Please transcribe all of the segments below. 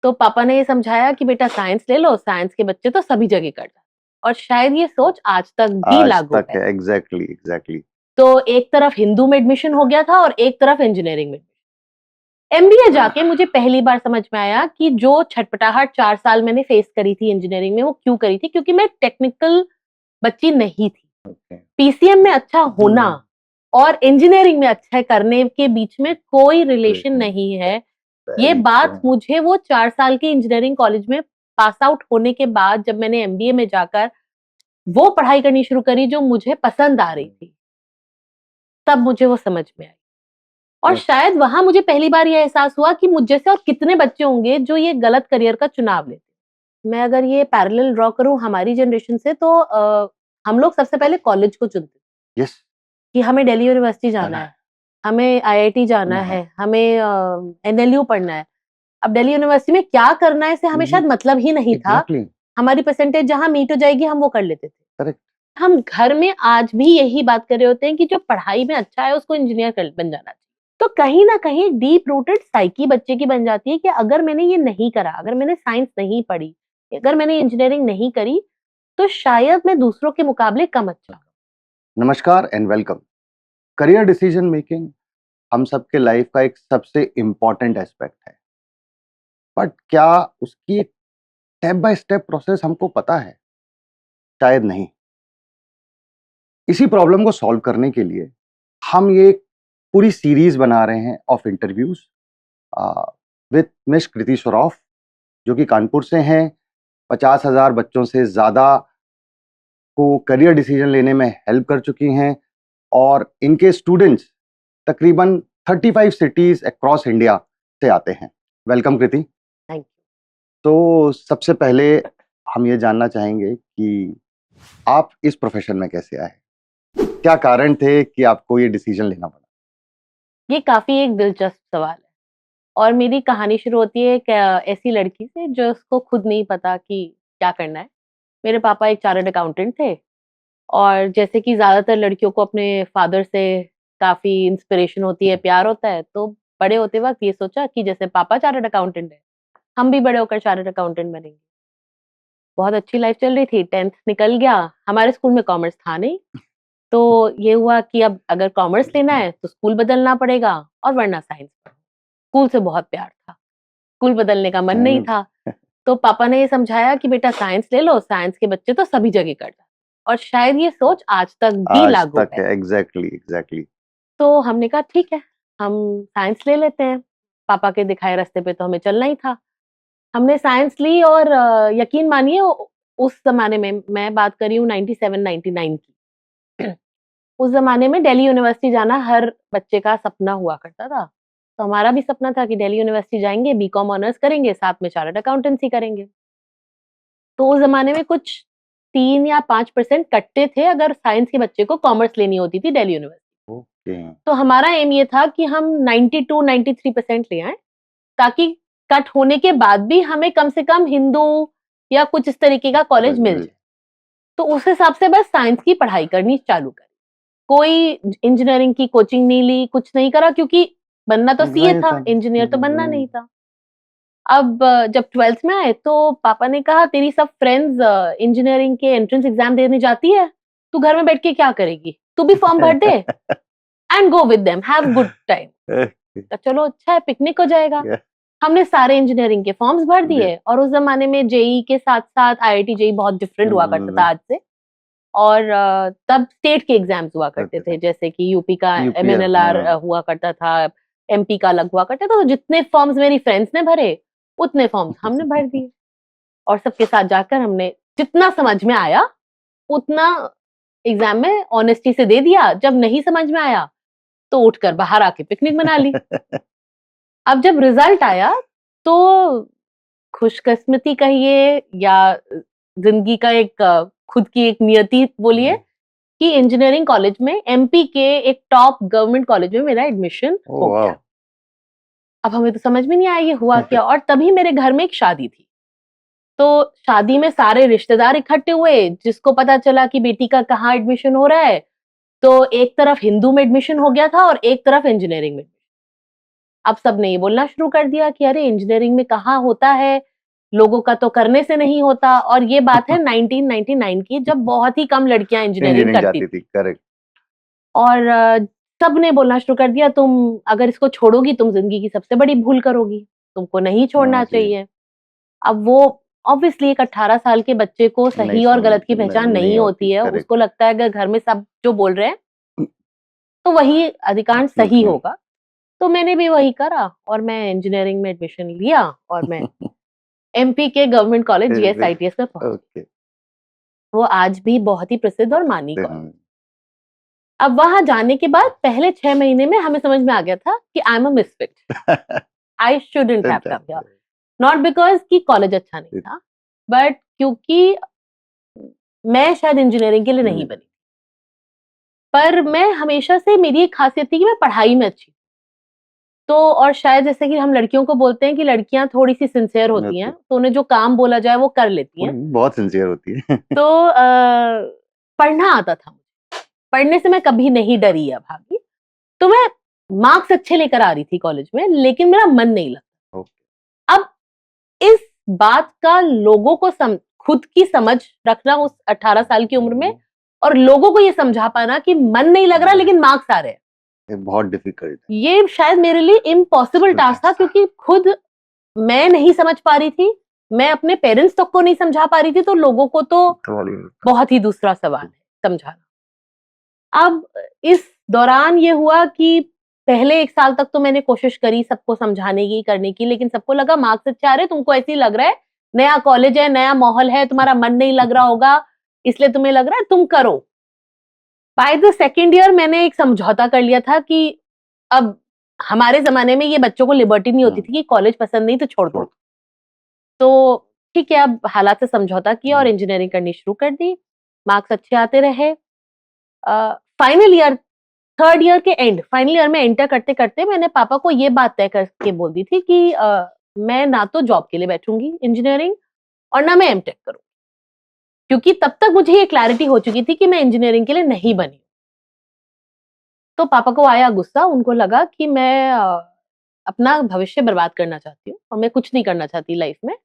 तो पापा ने ये समझाया कि बेटा साइंस ले लो, साइंस के बच्चे तो सभी जगह कर जाते हैं। और शायद ये सोच आज तक भी आज लागू तक है। है, एग्जैक्टली एग्जैक्टली। तो एक तरफ हिंदू में एडमिशन हो गया था और एक तरफ इंजीनियरिंग में। एमबीए जाके मुझे पहली बार समझ में आया कि जो छटपटाहट 4 साल मैंने फेस करी थी इंजीनियरिंग में, वो क्यों करी थी, क्योंकि मैं टेक्निकल बच्ची नहीं थी। ओके। पीसीएम में अच्छा होना और इंजीनियरिंग में अच्छा करने के बीच में कोई रिलेशन नहीं है। ये बात मुझे वो 4 साल के इंजीनियरिंग कॉलेज में पास आउट होने के बाद, जब मैंने एमबीए में जाकर वो पढ़ाई करनी शुरू करी जो मुझे पसंद आ रही थी, तब मुझे वो समझ में आई। और शायद वहां मुझे पहली बार ये एहसास हुआ कि मुझ जैसे और कितने बच्चे होंगे जो ये गलत करियर का चुनाव लेते। मैं अगर ये पैरेलल ड्रॉ करूं हमारी जनरेशन से, तो हम लोग सबसे पहले कॉलेज को चुनते यस। कि हमें दिल्ली यूनिवर्सिटी जाना है, हमें आईआईटी जाना है, हमें एनएलयू पढ़ना है। अब दिल्ली यूनिवर्सिटी में क्या करना है से हमें शायद मतलब ही नहीं था। एग्जैक्टली। हमारी परसेंटेज जहां मीट हो जाएगी हम वो कर लेते थे। करेक्ट। हम घर में आज भी यही बात कर रहे होते हैं कि जो पढ़ाई में अच्छा है उसको इंजीनियर बन जाना चाहिए। तो कहीं ना कहीं डीप रूटेड साइकी बच्चे की बन जाती है कि अगर मैंने ये नहीं करा, अगर मैंने साइंस नहीं पढ़ी, अगर मैंने इंजीनियरिंग नहीं करी, तो शायद मैं दूसरों के मुकाबले कम अच्छा हूं। नमस्कार and welcome. Career decision making हम सबके लाइफ का एक सबसे इंपॉर्टेंट एस्पेक्ट है, बट क्या उसकी एक स्टेप बाय स्टेप प्रोसेस हमको पता है? शायद नहीं। इसी प्रॉब्लम को सॉल्व करने के लिए हम ये पूरी सीरीज बना रहे हैं ऑफ इंटरव्यूज विद मिस कृति श्रॉफ, जो कि कानपुर से हैं। 50,000 बच्चों से ज्यादा को करियर डिसीजन लेने में हेल्प कर चुकी हैं और इनके स्टूडेंट्स तकरीबन 35 सिटीज अक्रॉस इंडिया से आते हैं। वेलकम कृति। थैंक तो सबसे पहले हम ये जानना चाहेंगे कि आप इस प्रोफेशन में कैसे आए? क्या कारण थे कि आपको ये डिसीजन लेना पड़ा? यू। ये काफी एक दिलचस्प सवाल है और मेरी कहानी शुरू होती है एक ऐसी लड़की से जो उसको खुद नहीं पता कि क्या करना है। मेरे पापा एक चार्टर्ड अकाउंटेंट थे और जैसे कि ज्यादातर लड़कियों को अपने फादर से काफी इंस्पिरेशन होती है, प्यार होता है, तो बड़े होते वक्त ये सोचा कि जैसे पापा चार्टर्ड अकाउंटेंट है, हम भी बड़े होकर चार्टर्ड अकाउंटेंट बनेंगे। बहुत अच्छी लाइफ चल रही थी, 10th निकल गया। हमारे स्कूल में कॉमर्स था नहीं, तो ये हुआ कि अब अगर कॉमर्स लेना है तो स्कूल बदलना पड़ेगा और वरना साइंस पढ़ो। स्कूल से बहुत प्यार था, स्कूल बदलने का मन नहीं था। तो पापा ने ये समझाया कि बेटा साइंस ले लो, साइंस के बच्चे तो सभी जगह कर जाते हैं। और शायद ये सोच आज तक भी आज लागू तक है। है, एग्जैक्टली एग्जैक्टली। तो हमने कहा ठीक है, हम साइंस ले लेते हैं। पापा के दिखाए रास्ते पे तो हमें चलना ही था। हमने साइंस ली और यकीन मानिए उस जमाने में, मैं बात कर रही हूँ 97 99 की। उस जमाने में दिल्ली यूनिवर्सिटी जाना हर बच्चे का सपना हुआ करता था। तो हमारा भी सपना था कि दिल्ली यूनिवर्सिटी जाएंगे, बीकॉम ऑनर्स करेंगे, साथ में चार्टर्ड अकाउंटेंसी करेंगे। तो उस जमाने में कुछ 3 या 5% कटते थे अगर साइंस के बच्चे को कॉमर्स लेनी होती थी दिल्ली यूनिवर्सिटी। ओके। तो हमारा एम ये था कि हम 92-93% ले आए, ताकि कट होने के बाद भी हमें कम से कम हिंदू या कुछ इस तरीके का कॉलेज मिल जाए। तो उस हिसाब से बस साइंस की पढ़ाई करनी चालू करी। कोई इंजीनियरिंग की कोचिंग नहीं ली, कुछ नहीं करा, क्योंकि बनना तो सीए था, इंजीनियर तो बनना नहीं था। अब जब 12th में आए तो पापा ने कहा तेरी सब फ्रेंड्स इंजीनियरिंग के एंट्रेंस एग्जाम देने जाती है, तू घर में बैठ के क्या करेगी, तू भी फॉर्म भर दे and go with them, have good time. तो चलो अच्छा है, पिकनिक हो जाएगा। हमने सारे इंजीनियरिंग के फॉर्म्स भर दिए और उस जमाने में जेई के साथ साथ आईआईटी जेई बहुत डिफरेंट हुआ करता था आज से। और तब स्टेट के एग्जाम्स हुआ करते थे, जैसे कि यूपी का एमएनएलआर हुआ करता था, एमपी का अलग हुआ करता था। तो जितने फॉर्म्स मेरी फ्रेंड्स ने भरे उतने फॉर्म्स हमने भर दिए और सबके साथ जाकर हमने जितना समझ में आया उतना एग्जाम में ऑनेस्टी से दे दिया। जब नहीं समझ में आया तो उठकर बाहर आके पिकनिक मना ली। अब जब रिजल्ट आया तो खुशकिस्मती कहिए या जिंदगी का एक खुद की एक नियति बोलिए कि इंजीनियरिंग कॉलेज में एमपी के एक टॉप गवर्नमेंट कॉलेज में मेरा एडमिशन हो गया। अब हमें तो समझ में नहीं आया ये हुआ क्या। और तभी मेरे घर में एक शादी थी, तो शादी में सारे रिश्तेदार इकट्ठे हुए। जिसको पता चला कि बेटी का कहाँ एडमिशन हो रहा है, तो एक तरफ हिंदू में एडमिशन हो गया था और एक तरफ इंजीनियरिंग में। अब सबने ये बोलना शुरू कर दिया कि अरे इंजीनियरिंग में कहाँ होता है, लोगों का तो करने से नहीं होता। और ये बात है 1999 की, जब बहुत ही कम लड़कियां इंजीनियरिंग इंजीनियरिंग करती जाती थी। थी, करेक्ट। और सबने बोलना शुरू कर दिया, तुम अगर इसको छोड़ोगी तुम जिंदगी की सबसे बड़ी भूल करोगी, तुमको नहीं छोड़ना हाँ जी, चाहिए। अब वो ऑब्वियसली एक 18 साल के बच्चे को नहीं सही और गलत की पहचान नहीं होती, होती है। करेक्ट। उसको लगता है अगर घर में सब जो बोल रहे हैं तो वही अधिकांश सही होगा। तो मैंने भी वही करा और मैं इंजीनियरिंग में एडमिशन लिया और मैं एमपी के गवर्नमेंट कॉलेज जीएसआईटीएस में पहुंची। ओके। वो आज भी बहुत ही प्रसिद्ध और मानी कॉलेज। हाँ, अब वहां जाने के बाद पहले 6 महीने में हमें समझ में आ गया था कि I am a misfit, I shouldn't have come here. Not because कि कॉलेज अच्छा नहीं था, बट क्योंकि मैं शायद इंजीनियरिंग के लिए नहीं बनी। पर मैं हमेशा से, मेरी एक खासियत थी कि मैं पढ़ाई में अच्छी। तो और शायद जैसे कि हम लड़कियों को बोलते हैं कि लड़कियां थोड़ी सी सिंसियर होती हैं, तो उन्हें जो काम बोला जाए वो कर लेती हैं। बहुत सिंसियर होती है। तो पढ़ना आता था मुझे, पढ़ने से मैं कभी नहीं डरी या भागी। तो मैं मार्क्स अच्छे लेकर आ रही थी कॉलेज में, लेकिन मेरा मन नहीं लगता। अब इस बात का लोगों को खुद की समझ रखना उस 18 साल की उम्र में, और लोगों को ये समझा पाना कि मन नहीं लग रहा लेकिन मार्क्स आ रहे हैं, ये बहुत डिफिकल्ट है। ये शायद मेरे लिए इम्पॉसिबल टास्क था। क्योंकि खुद मैं नहीं समझ पा रही थी, मैं अपने पेरेंट्स तक को नहीं समझा पा रही थी, तो लोगों को तो बहुत ही दूसरा सवाल है समझाना। अब इस दौरान ये हुआ कि पहले 1 साल तक तो मैंने कोशिश करी सबको समझाने की, करने की, लेकिन सबको लगा मार्क्स अच्छे आ रहे, तुमको ऐसे ही लग रहा है, नया कॉलेज है, नया माहौल है, तुम्हारा मन नहीं लग रहा होगा, इसलिए तुम्हें लग रहा है, तुम करो। बाय द सेकेंड ईयर मैंने एक समझौता कर लिया था कि अब हमारे जमाने में ये बच्चों को लिबर्टी नहीं होती थी कि कॉलेज पसंद नहीं तो छोड़ दो। तो ठीक है, अब हालात से समझौता किया और इंजीनियरिंग करनी शुरू कर दी। मार्क्स अच्छे आते रहे। फाइनल ईयर, थर्ड ईयर के एंड, फाइनल ईयर में एंटर करते करते मैंने पापा को ये बात तय करके बोल दी थी कि मैं ना तो जॉब के लिए बैठूंगी इंजीनियरिंग और ना मैं एमटेक करूंगी, क्योंकि तब तक मुझे ये क्लैरिटी हो चुकी थी कि मैं इंजीनियरिंग के लिए नहीं बनी। तो पापा को आया गुस्सा, उनको लगा कि मैं अपना भविष्य बर्बाद करना चाहती हूँ और मैं कुछ नहीं करना चाहती लाइफ में।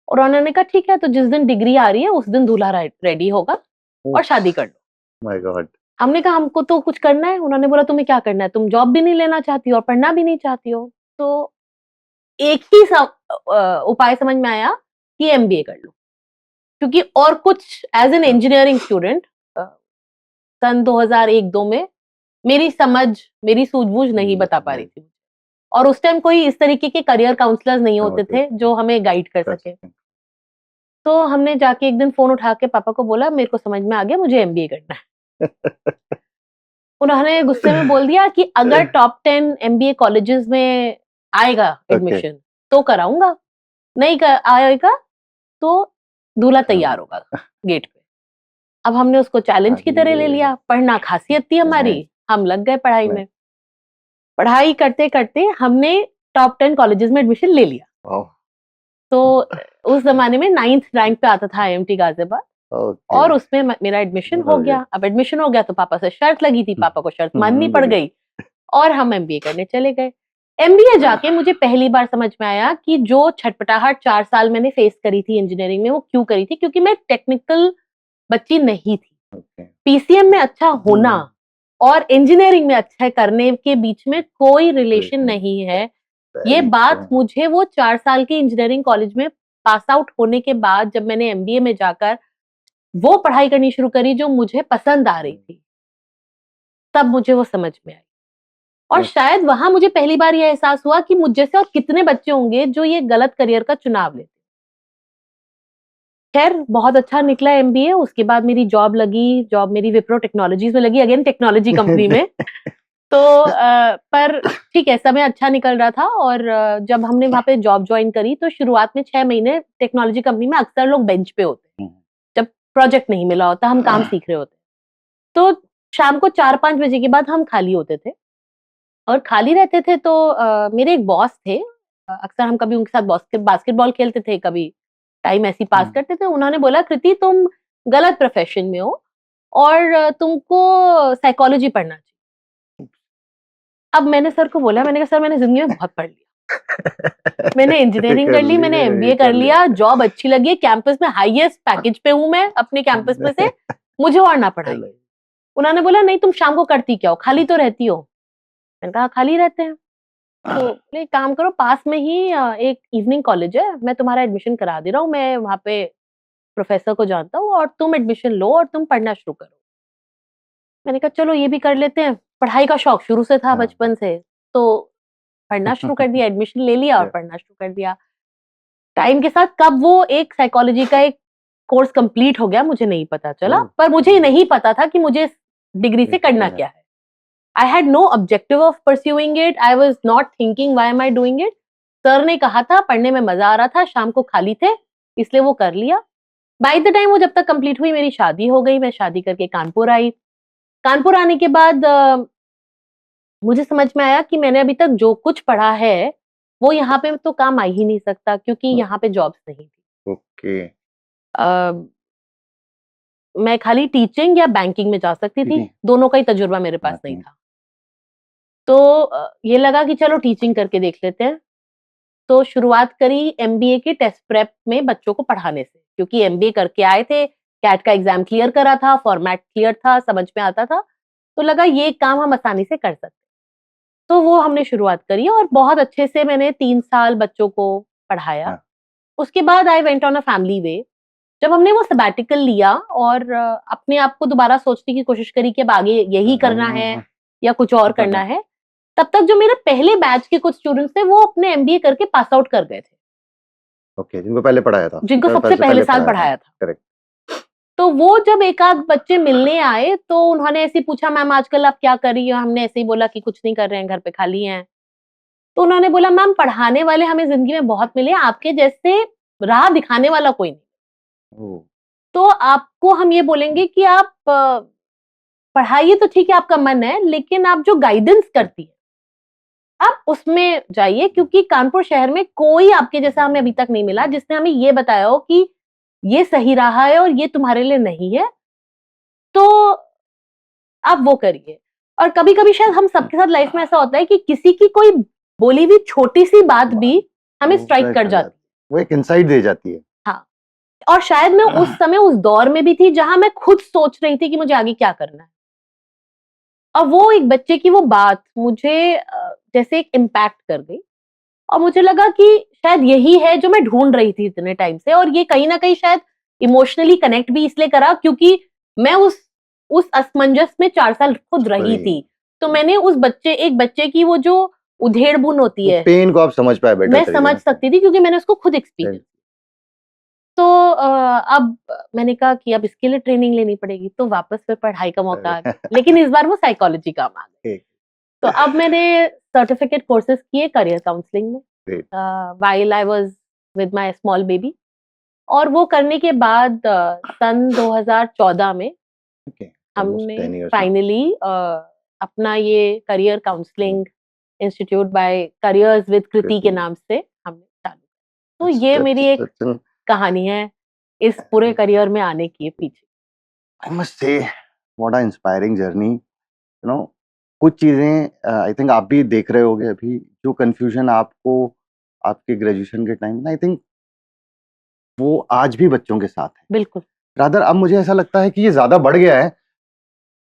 और उन्होंने कहा ठीक है, तो जिस दिन डिग्री आ रही है उस दिन दूल्हा रेडी होगा और शादी कर लो। My God. हमने कहा हमको तो कुछ करना है। उन्होंने बोला तुम्हें क्या करना है, तुम जॉब भी नहीं लेना चाहती हो और पढ़ना भी नहीं चाहती हो, तो एक ही उपाय समझ में आया कि एमबीए कर लो। क्योंकि और कुछ एज एन इंजीनियरिंग स्टूडेंट सन 2001-2 में मेरी समझ, मेरी सूझबूझ नहीं बता पा रही थी। और उस टाइम कोई इस तरीके के करियर काउंसलर्स नहीं होते थे जो हमें गाइड कर सके। तो हमने जाके एक दिन फोन उठा के पापा को बोला मेरे को समझ में आ गया, मुझे एमबीए करना है। उन्होंने गुस्से में बोल दिया कि अगर टॉप 10 एमबीए कॉलेजेस में आएगा एडमिशन तो कराऊंगा, नहीं आएगा तो दूल्हा तैयार होगा गेट पे। अब हमने उसको चैलेंज की तरह ले लिया। पढ़ना खासियत थी हमारी, हम लग गए पढ़ाई में। पढ़ाई करते करते हमने टॉप 10 कॉलेजेस में एडमिशन ले लिया। तो उस जमाने में 9th रैंक पे आता था आईएमटी गाजियाबाद, और उसमें मेरा एडमिशन हो गया। अब एडमिशन हो गया तो पापा से शर्त लगी थी, पापा को शर्त माननी पड़ गई और हम एमबीए करने चले गए। एमबीए जाके मुझे पहली बार समझ में आया कि जो छटपटाहट 4 साल मैंने फेस करी थी इंजीनियरिंग में, वो क्यों करी थी, क्योंकि मैं टेक्निकल बच्ची नहीं थी। पीसीएम में अच्छा होना और इंजीनियरिंग में अच्छा करने के बीच में कोई रिलेशन नहीं है। ये बात मुझे वो 4 साल की इंजीनियरिंग कॉलेज में पास आउट होने के बाद, जब मैंने एमबीए में जाकर वो पढ़ाई करनी शुरू करी जो मुझे पसंद आ रही थी, तब मुझे वो समझ में आई। और शायद वहां मुझे पहली बार यह एहसास हुआ कि मुझ जैसे और कितने बच्चे होंगे जो ये गलत करियर का चुनाव लेते। खैर बहुत अच्छा निकला एमबीए। उसके बाद मेरी जॉब लगी, जॉब मेरी विप्रो टेक्नोलॉजीज में लगी, अगेन टेक्नोलॉजी कंपनी में। तो पर ठीक है, समय अच्छा निकल रहा था। और जब हमने वहां पे जॉब ज्वाइन करी तो शुरुआत में 6 महीने टेक्नोलॉजी कंपनी में अक्सर लोग बेंच पे होते हैं, जब प्रोजेक्ट नहीं मिला होता, हम काम सीख रहे होते। तो शाम को 4-5 बजे के बाद हम खाली होते थे, और खाली रहते थे तो मेरे एक बॉस थे, अक्सर हम कभी उनके साथ बास्केटबॉल खेलते थे, कभी टाइम ऐसी पास करते थे। उन्होंने बोला कृति तुम गलत प्रोफेशन में हो और तुमको साइकोलॉजी पढ़ना चाहिए। अब मैंने सर को बोला, मैंने कहा सर मैंने जिंदगी में बहुत पढ़ लिया, मैंने इंजीनियरिंग कर ली, मैंने एमबीए कर लिया, जॉब अच्छी लगी, कैंपस में हाईएस्ट पैकेज पे हूं मैं अपने कैंपस में से, मुझे और ना पढ़ाइए। उन्होंने बोला नहीं तुम शाम को करती क्या हो, खाली तो रहती हो। मैंने कहा खाली रहते हैं। तो बोले काम करो, पास में ही एक इवनिंग कॉलेज है, मैं तुम्हारा एडमिशन करा दे रहा हूँ, मैं वहां पे प्रोफेसर को जानता हूँ, और तुम एडमिशन लो और तुम पढ़ना शुरू करो। मैंने कहा चलो ये भी कर लेते हैं, पढ़ाई का शौक शुरू से था बचपन से, तो पढ़ना शुरू कर दिया, एडमिशन ले लिया और पढ़ना शुरू कर दिया। टाइम के साथ कब वो एक साइकोलॉजी का एक कोर्स कंप्लीट हो गया मुझे नहीं पता चला, पर मुझे नहीं पता था कि मुझे इस डिग्री से करना क्या है। I had no objective of pursuing it. I was not thinking why am I doing it. Sir ने कहा था, पढ़ने में मजा आ रहा था, शाम को खाली थे, इसलिए वो कर लिया। बाय द टाइम वो जब तक कंप्लीट हुई मेरी शादी हो गई, मैं शादी करके कानपुर आई। कानपुर आने के बाद मुझे समझ में आया कि मैंने अभी तक जो कुछ पढ़ा है वो यहाँ पे तो काम आ ही नहीं सकता, क्योंकि यहाँ पे जॉब्स नहीं थी। ओके। मैं खाली टीचिंग या बैंकिंग में जा सकती थी, दोनों का ही तजुर्बा मेरे पास नहीं था। तो ये लगा कि चलो टीचिंग करके देख लेते हैं। तो शुरुआत करी एमबीए के टेस्ट प्रेप में बच्चों को पढ़ाने से, क्योंकि एमबीए करके आए थे, कैट का एग्जाम क्लियर करा था, फॉर्मेट क्लियर था, समझ में आता था, तो लगा ये काम हम आसानी से कर सकते। तो वो हमने शुरुआत करी और बहुत अच्छे से मैंने 3 साल बच्चों को पढ़ाया। उसके बाद I went on a family way. जब हमने वो सबैटिकल लिया और अपने आप को दोबारा सोचने की कोशिश करी कि अब आगे यही करना है या कुछ और करना है, तब तक जो मेरे पहले बैच के कुछ स्टूडेंट्स थे वो अपने एमबीए करके पास आउट कर गए थे। ओके, जिनको पहले पढ़ाया था, जिनको सबसे पहले साल पढ़ाया था। करेक्ट। तो वो जब एक आध बच्चे मिलने आए तो उन्होंने ऐसे पूछा मैम आजकल आप क्या कर रही हो, हमने ऐसे ही बोला कि कुछ नहीं कर रहे हैं, घर पे खाली हैं। तो उन्होंने बोला मैम पढ़ाने वाले हमें जिंदगी में बहुत मिले, आपके जैसे राह दिखाने वाला कोई नहीं। तो आपको हम ये बोलेंगे कि आप पढ़ाइए तो ठीक है, आपका मन है, लेकिन आप जो गाइडेंस करती है आप उसमें जाइए, क्योंकि कानपुर शहर में कोई आपके जैसा हमें अभी तक नहीं मिला जिसने हमें ये बताया हो कि ये सही रहा है और ये तुम्हारे लिए नहीं है, तो आप वो करिए। और कभी कभी शायद हम सबके साथ लाइफ में ऐसा होता है कि किसी की कोई बोली हुई छोटी सी बात भी हमें स्ट्राइक कर जाती है, वो एक इंसाइट दे जाती है। हाँ, और शायद मैं उस समय उस दौर में भी थी जहां मैं खुद सोच रही थी कि मुझे आगे क्या करना है, और वो एक बच्चे की वो बात मुझे जैसे एक इम्पैक्ट कर गई, और मुझे लगा कि शायद यही है जो मैं ढूंढ रही थी इतने टाइम से। और ये कहीं ना कहीं शायद इमोशनली कनेक्ट भी इसलिए करा क्योंकि मैं उस असमंजस में 4 साल खुद रही थी। तो मैंने एक बच्चे की वो जो उधेड़-बुन होती है, पेन को आप समझ पाए बेटर मैं समझ सकती थी क्योंकि मैंने उसको खुद एक्सपीरियंस। तो अब मैंने कहा कि अब इसके लिए ट्रेनिंग लेनी पड़ेगी, तो वापस फिर पढ़ाई का मौका आ गया, लेकिन इस बार वो साइकोलॉजी काम आ गई। तो अब मैंने सर्टिफिकेट कोर्सेज किए करियर काउंसलिंग में while I was with my small baby, और वो करने के बाद सन 2014 में हमने फाइनली अपना ये career counselling institute by careers with Kriti के नाम से हमने चालू। तो ये मेरी एक कहानी है इस पूरे करियर में आने की पीछे। I must say what a inspiring journey, you know. कुछ चीजें आई थिंक आप भी देख रहे होगे अभी, जो कंफ्यूजन आपको आपके ग्रेजुएशन के टाइम, आई थिंक वो आज भी बच्चों के साथ है। बिल्कुल। रादर अब मुझे ऐसा लगता है कि ये ज्यादा बढ़ गया है,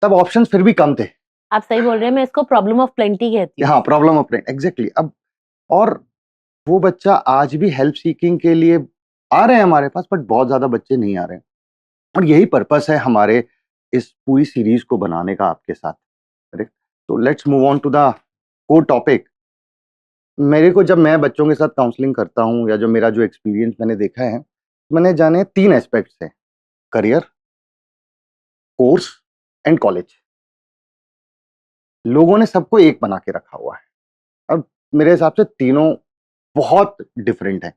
तब ऑप्शंस फिर भी कम थे। आप सही बोल रहे हैं, मैं इसको प्रॉब्लम ऑफ प्लेंटी कहती हूँ। हाँ, प्रॉब्लम ऑफ प्लेंटी, एग्जैक्टली। अब और वो बच्चा आज भी हेल्प सीकिंग के लिए आ रहे हैं हमारे पास, बट बहुत ज्यादा बच्चे नहीं आ रहे हैं, और यही पर्पस है हमारे इस पूरी सीरीज को बनाने का आपके साथ। करेक्ट। तो let's move on to the core topic. मेरे को जब मैं बच्चों के साथ काउंसलिंग करता हूँ या जो मेरा जो एक्सपीरियंस मैंने देखा है, मैंने जाने 3 एस्पेक्ट्स हैं: करियर, कोर्स एंड कॉलेज। लोगों ने सबको एक बना के रखा हुआ है, अब मेरे हिसाब से तीनों बहुत डिफरेंट है।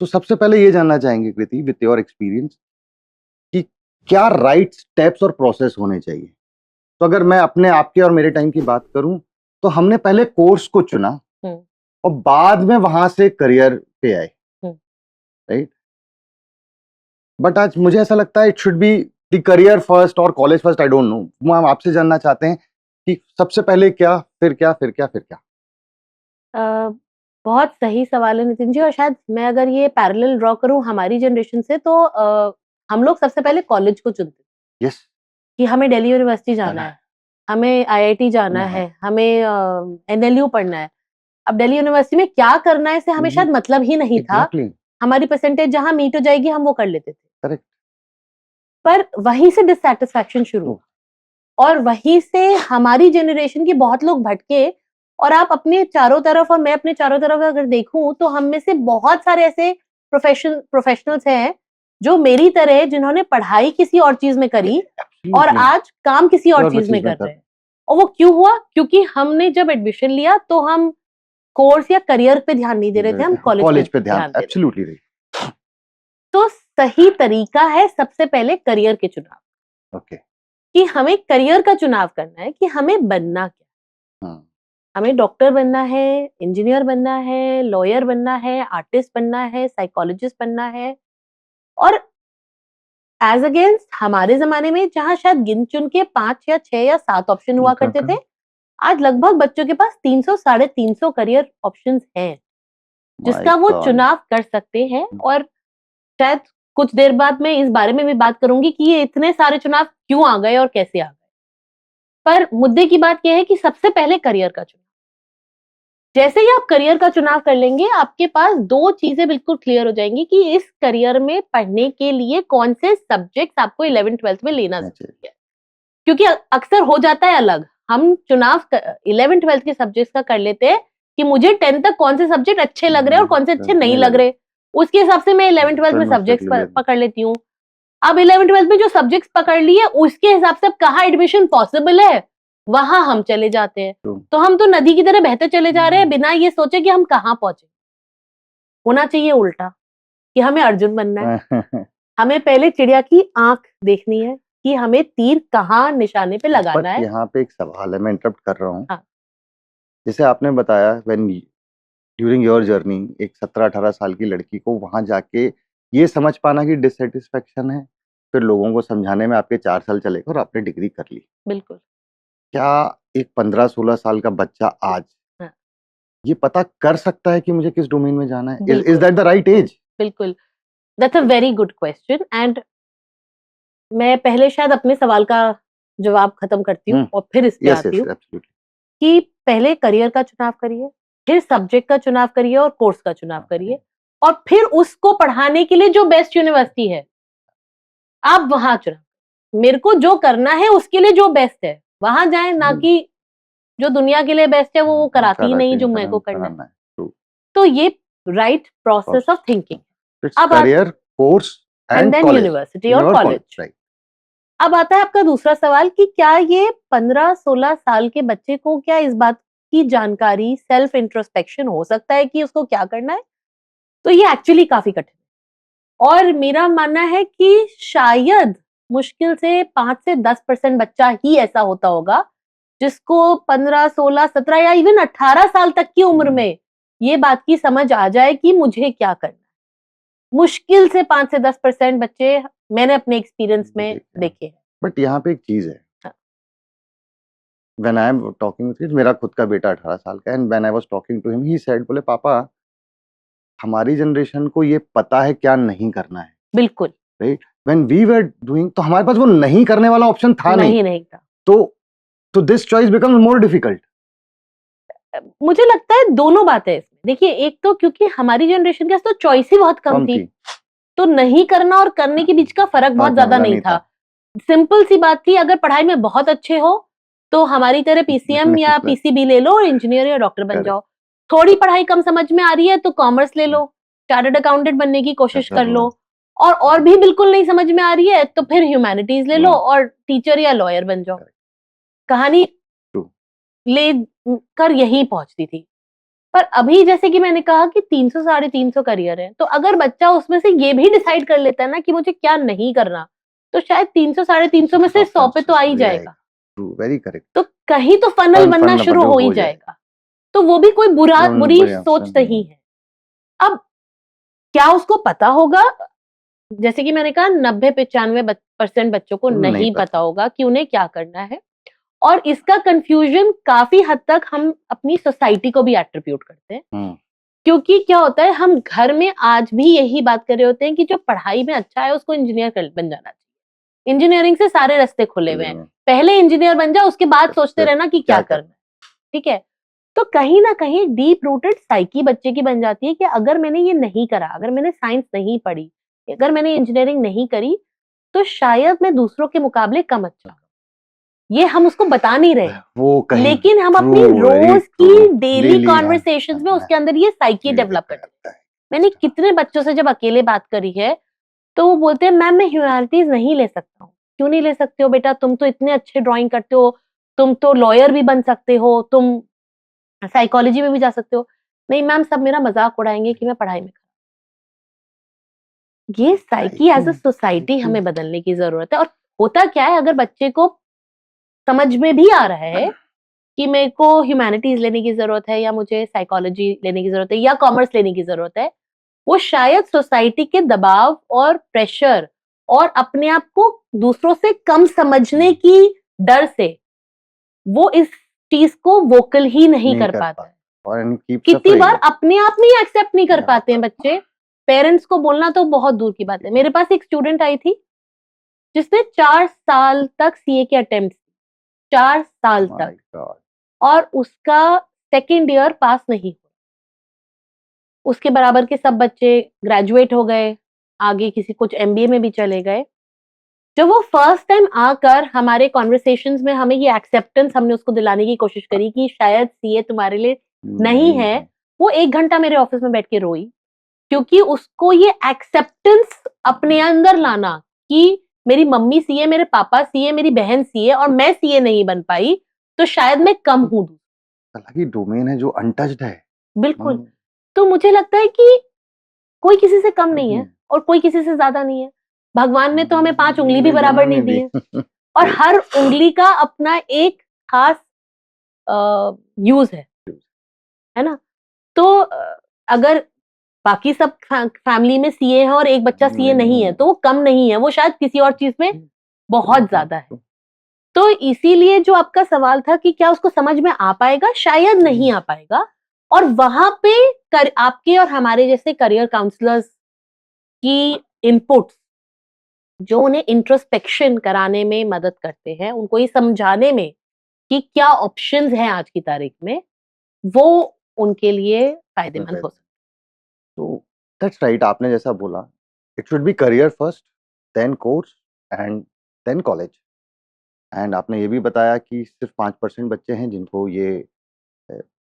तो सबसे पहले ये जानना चाहेंगे कृति, विथ योर एक्सपीरियंस, कि क्या राइट स्टेप्स और प्रोसेस होने चाहिए। तो अगर मैं अपने आपके और मेरे टाइम की बात करूं, तो हमने पहले कोर्स को चुना और बाद में वहां से करियर पे आए, राइट। बट आज मुझे ऐसा लगता है it should be the career first और college first. I don't know, हम आपसे जानना चाहते हैं कि सबसे पहले क्या, फिर क्या, फिर क्या, फिर क्या? बहुत सही सवाल है नितिन जी, और शायद मैं अगर ये पैरेलल ड्रॉ करूं हमारी जनरेशन से, तो हम लोग सबसे पहले कॉलेज को चुनते यस, कि हमें दिल्ली यूनिवर्सिटी जाना है, हमें आईआईटी जाना है, हमें एनएलयू पढ़ना है। अब दिल्ली यूनिवर्सिटी में क्या करना है इससे हमें शायद मतलब ही नहीं था। एग्जैक्टली, हमारी परसेंटेज जहां मीट हो जाएगी हम वो कर लेते थे, करेक्ट। पर वहीं से डिससैटिस्फैक्शन शुरू हुआ। और वहीं से हमारी जनरेशन के बहुत लोग भटके, और आप अपने चारों तरफ और मैं अपने चारों तरफ अगर देखूं तो हम में से बहुत सारे ऐसे प्रोफेशनल्स हैं जो मेरी तरह है, जिन्होंने पढ़ाई किसी और चीज में करी और आज काम किसी और चीज में कर रहे हैं। और वो क्यों हुआ? क्योंकि हमने जब एडमिशन लिया तो हम कोर्स या करियर पे ध्यान नहीं दे रहे थे, हम कॉलेज पे ध्यान दे रहे थे। Absolutely right. तो सही तरीका है सबसे पहले करियर के चुनाव, ओके, कि हमें करियर का चुनाव करना है कि हमें बनना क्या। हमें डॉक्टर बनना है, इंजीनियर बनना है, लॉयर बनना है, आर्टिस्ट बनना है, साइकोलॉजिस्ट बनना है। और एज अगेंस्ट हमारे जमाने में जहां शायद गिन चुन के 5 या 6 या 7 ऑप्शन हुआ करते थे, आज लगभग बच्चों के पास 300 साढ़े 300 करियर ऑप्शंस हैं जिसका वो चुनाव कर सकते हैं। और शायद कुछ देर बाद मैं इस बारे में भी बात करूंगी कि ये इतने सारे चुनाव क्यों आ गए और कैसे आ गए। पर मुद्दे की बात यह है कि सबसे पहले करियर का चुनाव। जैसे ही आप करियर का चुनाव कर लेंगे, आपके पास 2 चीजें बिल्कुल क्लियर हो जाएंगी कि इस करियर में पढ़ने के लिए कौन से सब्जेक्ट्स आपको 11th-12th में लेना चाहिए। क्योंकि अक्सर हो जाता है अलग, हम चुनाव 11th-12th के सब्जेक्ट्स का कर लेते हैं कि मुझे 10th तक कौन से सब्जेक्ट अच्छे लग रहे हैं और कौन से अच्छे नहीं लग रहे, उसके हिसाब से मैं 11th-12th में सब्जेक्ट्स पकड़ लेती हूँ। अब 11th-12th में जो सब्जेक्ट्स पकड़ लिए उसके हिसाब से अब कहाँ एडमिशन पॉसिबल है वहां हम चले जाते हैं। तो हम तो नदी की तरह बहते चले जा रहे हैं बिना ये सोचे कि हम कहाँ पहुंचे। होना चाहिए उल्टा, कि हमें अर्जुन बनना है। हमें पहले चिड़िया की आंख देखनी है कि हमें तीर कहाँ निशाने पे लगाना है। यहाँ पे एक सवाल है, मैं इंटरप्ट कर रहा हूँ। हाँ। जैसे आपने बताया व्हेन ड्यूरिंग योर जर्नी एक 17-18 साल की लड़की को वहां जाके ये समझ पाना कि डिससेटिस्फेक्शन है, फिर लोगों को समझाने में आपके 4 साल चले गए और आपने डिग्री कर ली। बिल्कुल। क्या एक 15-16 साल का बच्चा आज ये पता कर सकता है कि मुझे किस डोमेन में जाना है? Is that the right age? बिल्कुल, that's a very good question. And मैं पहले शायद अपने सवाल का जवाब खत्म करती हूँ और फिर इस पे आती हूँ कि पहले करियर का चुनाव करिए, फिर सब्जेक्ट का चुनाव करिए और कोर्स का चुनाव करिए, और फिर उसको पढ़ाने के लिए जो बेस्ट यूनिवर्सिटी है आप वहां चुनाव। मेरे को जो करना है उसके लिए जो बेस्ट है वहां जाए, ना कि जो दुनिया के लिए बेस्ट है वो कराती ही नहीं जो मेरे को करना है। तो ये राइट प्रोसेस ऑफ थिंकिंग। अब career, course and then university और कॉलेज। अब आता है आपका दूसरा सवाल कि क्या ये 15-16 साल के बच्चे को क्या इस बात की जानकारी, सेल्फ इंट्रोस्पेक्शन हो सकता है कि उसको क्या करना है? तो ये एक्चुअली काफी कठिन है, और मेरा मानना है कि शायद मुश्किल से 5 से 10% बच्चा ही ऐसा होता होगा जिसको 15, 16, 17 या इवन 18 साल तक की उम्र में ये बात की समझ आ जाए कि मुझे क्या करना है। मुश्किल से 5 से 10% बच्चे मैंने अपने एक्सपीरियंस में देखे हैं। बट यहाँ पे एक चीज है, when I am talking with him, मेरा खुद का बेटा 18 साल का है, and when I was talking to him, he said, बोले पापा हमारी जनरेशन को ये पता है क्या नहीं करना है। बिल्कुल। Right, when we were doing, तो हमारे पास वो नहीं करने वाला ऑप्शन था नहीं था। तो this choice becomes more difficult. मुझे लगता है दोनों बातें इसमें। देखिए, एक तो क्योंकि हमारी जनरेशन के पास तो चॉइस ही बहुत कम थी, तो नहीं करना और करने के बीच का फर्क बहुत ज्यादा नहीं था। सिंपल सी बात थी, अगर पढ़ाई में बहुत अच्छे हो तो हमारी तरह पीसीएम या पीसीबी ले लो और इंजीनियर या डॉक्टर बन जाओ। थोड़ी पढ़ाई कम समझ में आ रही है तो कॉमर्स ले लो, चार्टर्ड अकाउंटेंट बनने की कोशिश कर लो, और भी बिल्कुल नहीं समझ में आ रही है तो फिर ह्यूमैनिटीज ले लो और टीचर या लॉयर बन जाओ। कहानी ले कर यही पहुंचती थी। पर अभी जैसे कि मैंने कहा कि 300 साढ़े 300 करियर है, तो अगर बच्चा उसमें से ये भी डिसाइड कर लेता है ना कि मुझे क्या नहीं करना, तो शायद 300 साढ़े 300 में से 100 पे तो आ ही जाएगा। Very correct. तो कहीं तो फनल बनना शुरू हो ही जाएगा। तो वो भी कोई बुरी सोच नहीं है। अब क्या उसको पता होगा? जैसे कि मैंने कहा 90-95% बच्चों को नहीं पता होगा कि उन्हें क्या करना है, और इसका कंफ्यूजन काफी हद तक हम अपनी सोसाइटी को भी एट्रीब्यूट करते हैं, क्योंकि क्या होता है, हम घर में आज भी यही बात कर रहे होते हैं कि जो पढ़ाई में अच्छा है उसको इंजीनियर बन जाना चाहिए, इंजीनियरिंग से सारे रास्ते खुले हुए हैं, पहले इंजीनियर बन जाओ, उसके बाद सोचते रहना कि क्या करना है, ठीक है। तो कहीं ना कहीं डीप रूटेड साइकी बच्चे की बन जाती है कि अगर मैंने ये नहीं करा, अगर मैंने साइंस नहीं पढ़ी, अगर मैंने इंजीनियरिंग नहीं करी, तो शायद मैं दूसरों के मुकाबले कम अच्छा हूं। ये हम उसको बता नहीं रहे, वो लेकिन हम अपनी रोज की डेली कॉन्वर्सेशंस में उसके अंदर ये साइकी डेवलप करते हैं। मैंने कितने बच्चों से जब अकेले बात करी है, तो वो बोलते हैं मैम मैं ह्यूमैनिटीज नहीं ले सकता हूँ। क्यों नहीं ले सकते हो बेटा, तुम तो इतने अच्छे ड्राइंग करते हो, तुम तो लॉयर भी बन सकते हो, तुम साइकोलॉजी में भी जा सकते हो। नहीं मैम, सब मेरा मजाक उड़ाएंगे कि मैं पढ़ाई में। ये साइकी एज अ सोसाइटी हमें बदलने की जरूरत है। और होता क्या है, अगर बच्चे को समझ में भी आ रहा है कि मेरे को ह्यूमैनिटीज लेने की जरूरत है, या मुझे साइकोलॉजी लेने की जरूरत है, या कॉमर्स लेने की जरूरत है, वो शायद सोसाइटी के दबाव और प्रेशर और अपने आप को दूसरों से कम समझने की डर से वो इस चीज को वोकल ही नहीं कर पाता है। कितनी बार अपने आप में ही एक्सेप्ट नहीं कर पाते हैं बच्चे, पेरेंट्स को बोलना तो बहुत दूर की बात है। मेरे पास एक स्टूडेंट आई थी जिसने 4 साल तक सीए के अटेम्प्ट, 4 साल तक, और उसका सेकेंड ईयर पास नहीं हुआ। उसके बराबर के सब बच्चे ग्रेजुएट हो गए, आगे किसी कुछ एमबीए में भी चले गए। जब वो फर्स्ट टाइम आकर हमारे कॉन्वर्सेशंस में हमें ये एक्सेप्टेंस हमने उसको दिलाने की कोशिश करी कि शायद सीए तुम्हारे लिए नहीं है, वो 1 घंटा मेरे ऑफिस में बैठ के रोई, क्योंकि उसको ये एक्सेप्टेंस अपने अंदर लाना कि मेरी मम्मी सीए, मेरे पापा सीए, मेरी बहन सीए और मैं सीए नहीं बन पाई, तो शायद मैं कम हूं। अलग ही डोमेन है जो अनटच्ड है। बिल्कुल। तो मुझे लगता है कि कोई किसी से कम नहीं है और कोई किसी से ज्यादा नहीं है। भगवान ने तो हमें 5 उंगली भी बराबर नहीं दी है, और हर उंगली का अपना एक खास यूज है ना। तो अगर बाकी सब फैमिली में सीए है और एक बच्चा सीए नहीं है, तो वो कम नहीं है, वो शायद किसी और चीज में बहुत ज्यादा है। तो इसीलिए जो आपका सवाल था कि क्या उसको समझ में आ पाएगा, शायद नहीं आ पाएगा। और वहां पे आपके और हमारे जैसे करियर काउंसलर्स की इनपुट्स जो उन्हें इंट्रोस्पेक्शन कराने में मदद करते हैं, उनको ये समझाने में कि क्या ऑप्शंस हैं आज की तारीख में, वो उनके लिए फायदेमंद हो सकते हैं। तो दैट्स राइट, आपने जैसा बोला, it should be career first, then course and then college. And आपने ये भी बताया कि सिर्फ 5% बच्चे हैं जिनको ये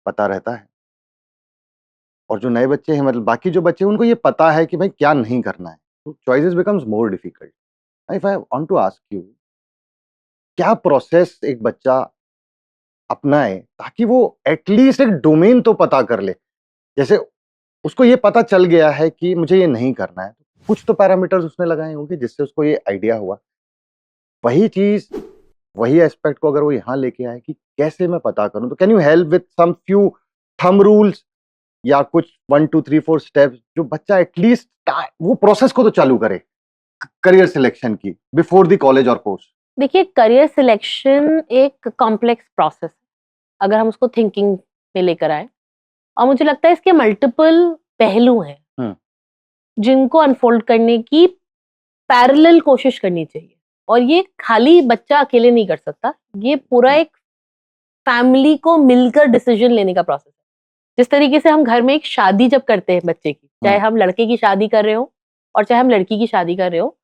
पता रहता है, और जो नए बच्चे हैं, मतलब बाकी जो बच्चे हैं, उनको ये पता है कि भाई क्या नहीं करना है। तो choices becomes more difficult. If I want to ask you, क्या प्रोसेस एक बच्चा अपनाए ताकि वो एटलीस्ट एक डोमेन तो पता कर ले? जैसे उसको ये पता चल गया है कि मुझे ये नहीं करना है, कुछ तो पैरामीटर्स उसने लगाए होंगे जिससे उसको ये आइडिया हुआ। वही चीज, वही एस्पेक्ट को अगर वो यहाँ लेके आए कि कैसे मैं पता करूं, तो can you help with some few thumb rules या कुछ 1 2 3 4 स्टेप्स, जो बच्चा एटलीस्ट वो प्रोसेस को तो चालू करे करियर सिलेक्शन की बिफोर द कॉलेज और कोर्स? देखिए, करियर सिलेक्शन एक कॉम्प्लेक्स प्रोसेस है अगर हम उसको थिंकिंग में लेकर आए, और मुझे लगता है इसके मल्टीपल पहलू हैं जिनको अनफोल्ड करने की पैरेलल कोशिश करनी चाहिए। और ये खाली बच्चा अकेले नहीं कर सकता, ये पूरा एक फैमिली को मिलकर डिसीजन लेने का प्रोसेस है। जिस तरीके से हम घर में एक शादी जब करते हैं बच्चे की, चाहे हम लड़के की शादी कर रहे हो और चाहे हम लड़की की शादी कर रहे हो,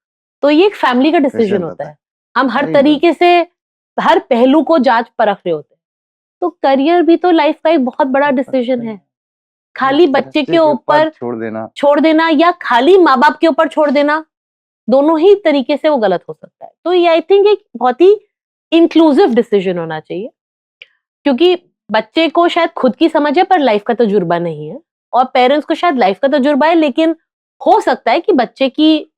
तो ये एक फैमिली का डिसीजन होता है। हम हर तरीके से हर पहलू को जांच परख रहे होते हैं। तो करियर भी तो लाइफ का एक बहुत बड़ा डिसीजन है। खाली बच्चे के ऊपर छोड़ देना या खाली माँ बाप के ऊपर छोड़ देना, दोनों ही तरीके से वो गलत हो सकता है। तो ये आई थिंक एक बहुत ही इंक्लूसिव डिसीजन होना चाहिए, क्योंकि बच्चे को शायद खुद की समझ है पर लाइफ का तजुर्बा नहीं है, और पेरेंट्स को शायद लाइफ का तजुर्बा है, लेकिन हो सकता है कि बच्चे की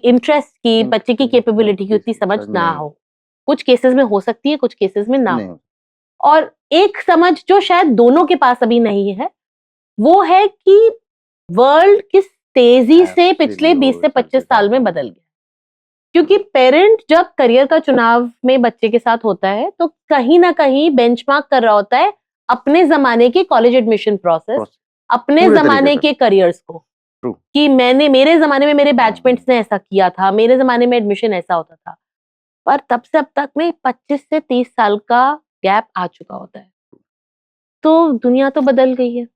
इंटरेस्ट की, बच्चे की कैपेबिलिटी की उतनी समझ ना हो। कुछ केसेस में हो सकती है, कुछ केसेस में ना हो। और एक समझ जो शायद दोनों के पास अभी नहीं है, वो है कि वर्ल्ड किस तेजी से पिछले 20 से 25 साल में बदल गया। क्योंकि पेरेंट जब करियर का चुनाव में बच्चे के साथ होता है तो कहीं ना कहीं बेंचमार्क कर रहा होता है अपने जमाने के कॉलेज एडमिशन प्रोसेस, अपने पूरे जमाने तरीके के करियर्स को, True. कि मेरे जमाने में मेरे बैचमेट्स ने ऐसा किया था, मेरे जमाने में एडमिशन ऐसा होता था। पर तब से अब तक में 25 से 30 साल का गैप आ चुका होता है, तो दुनिया तो बदल गई है।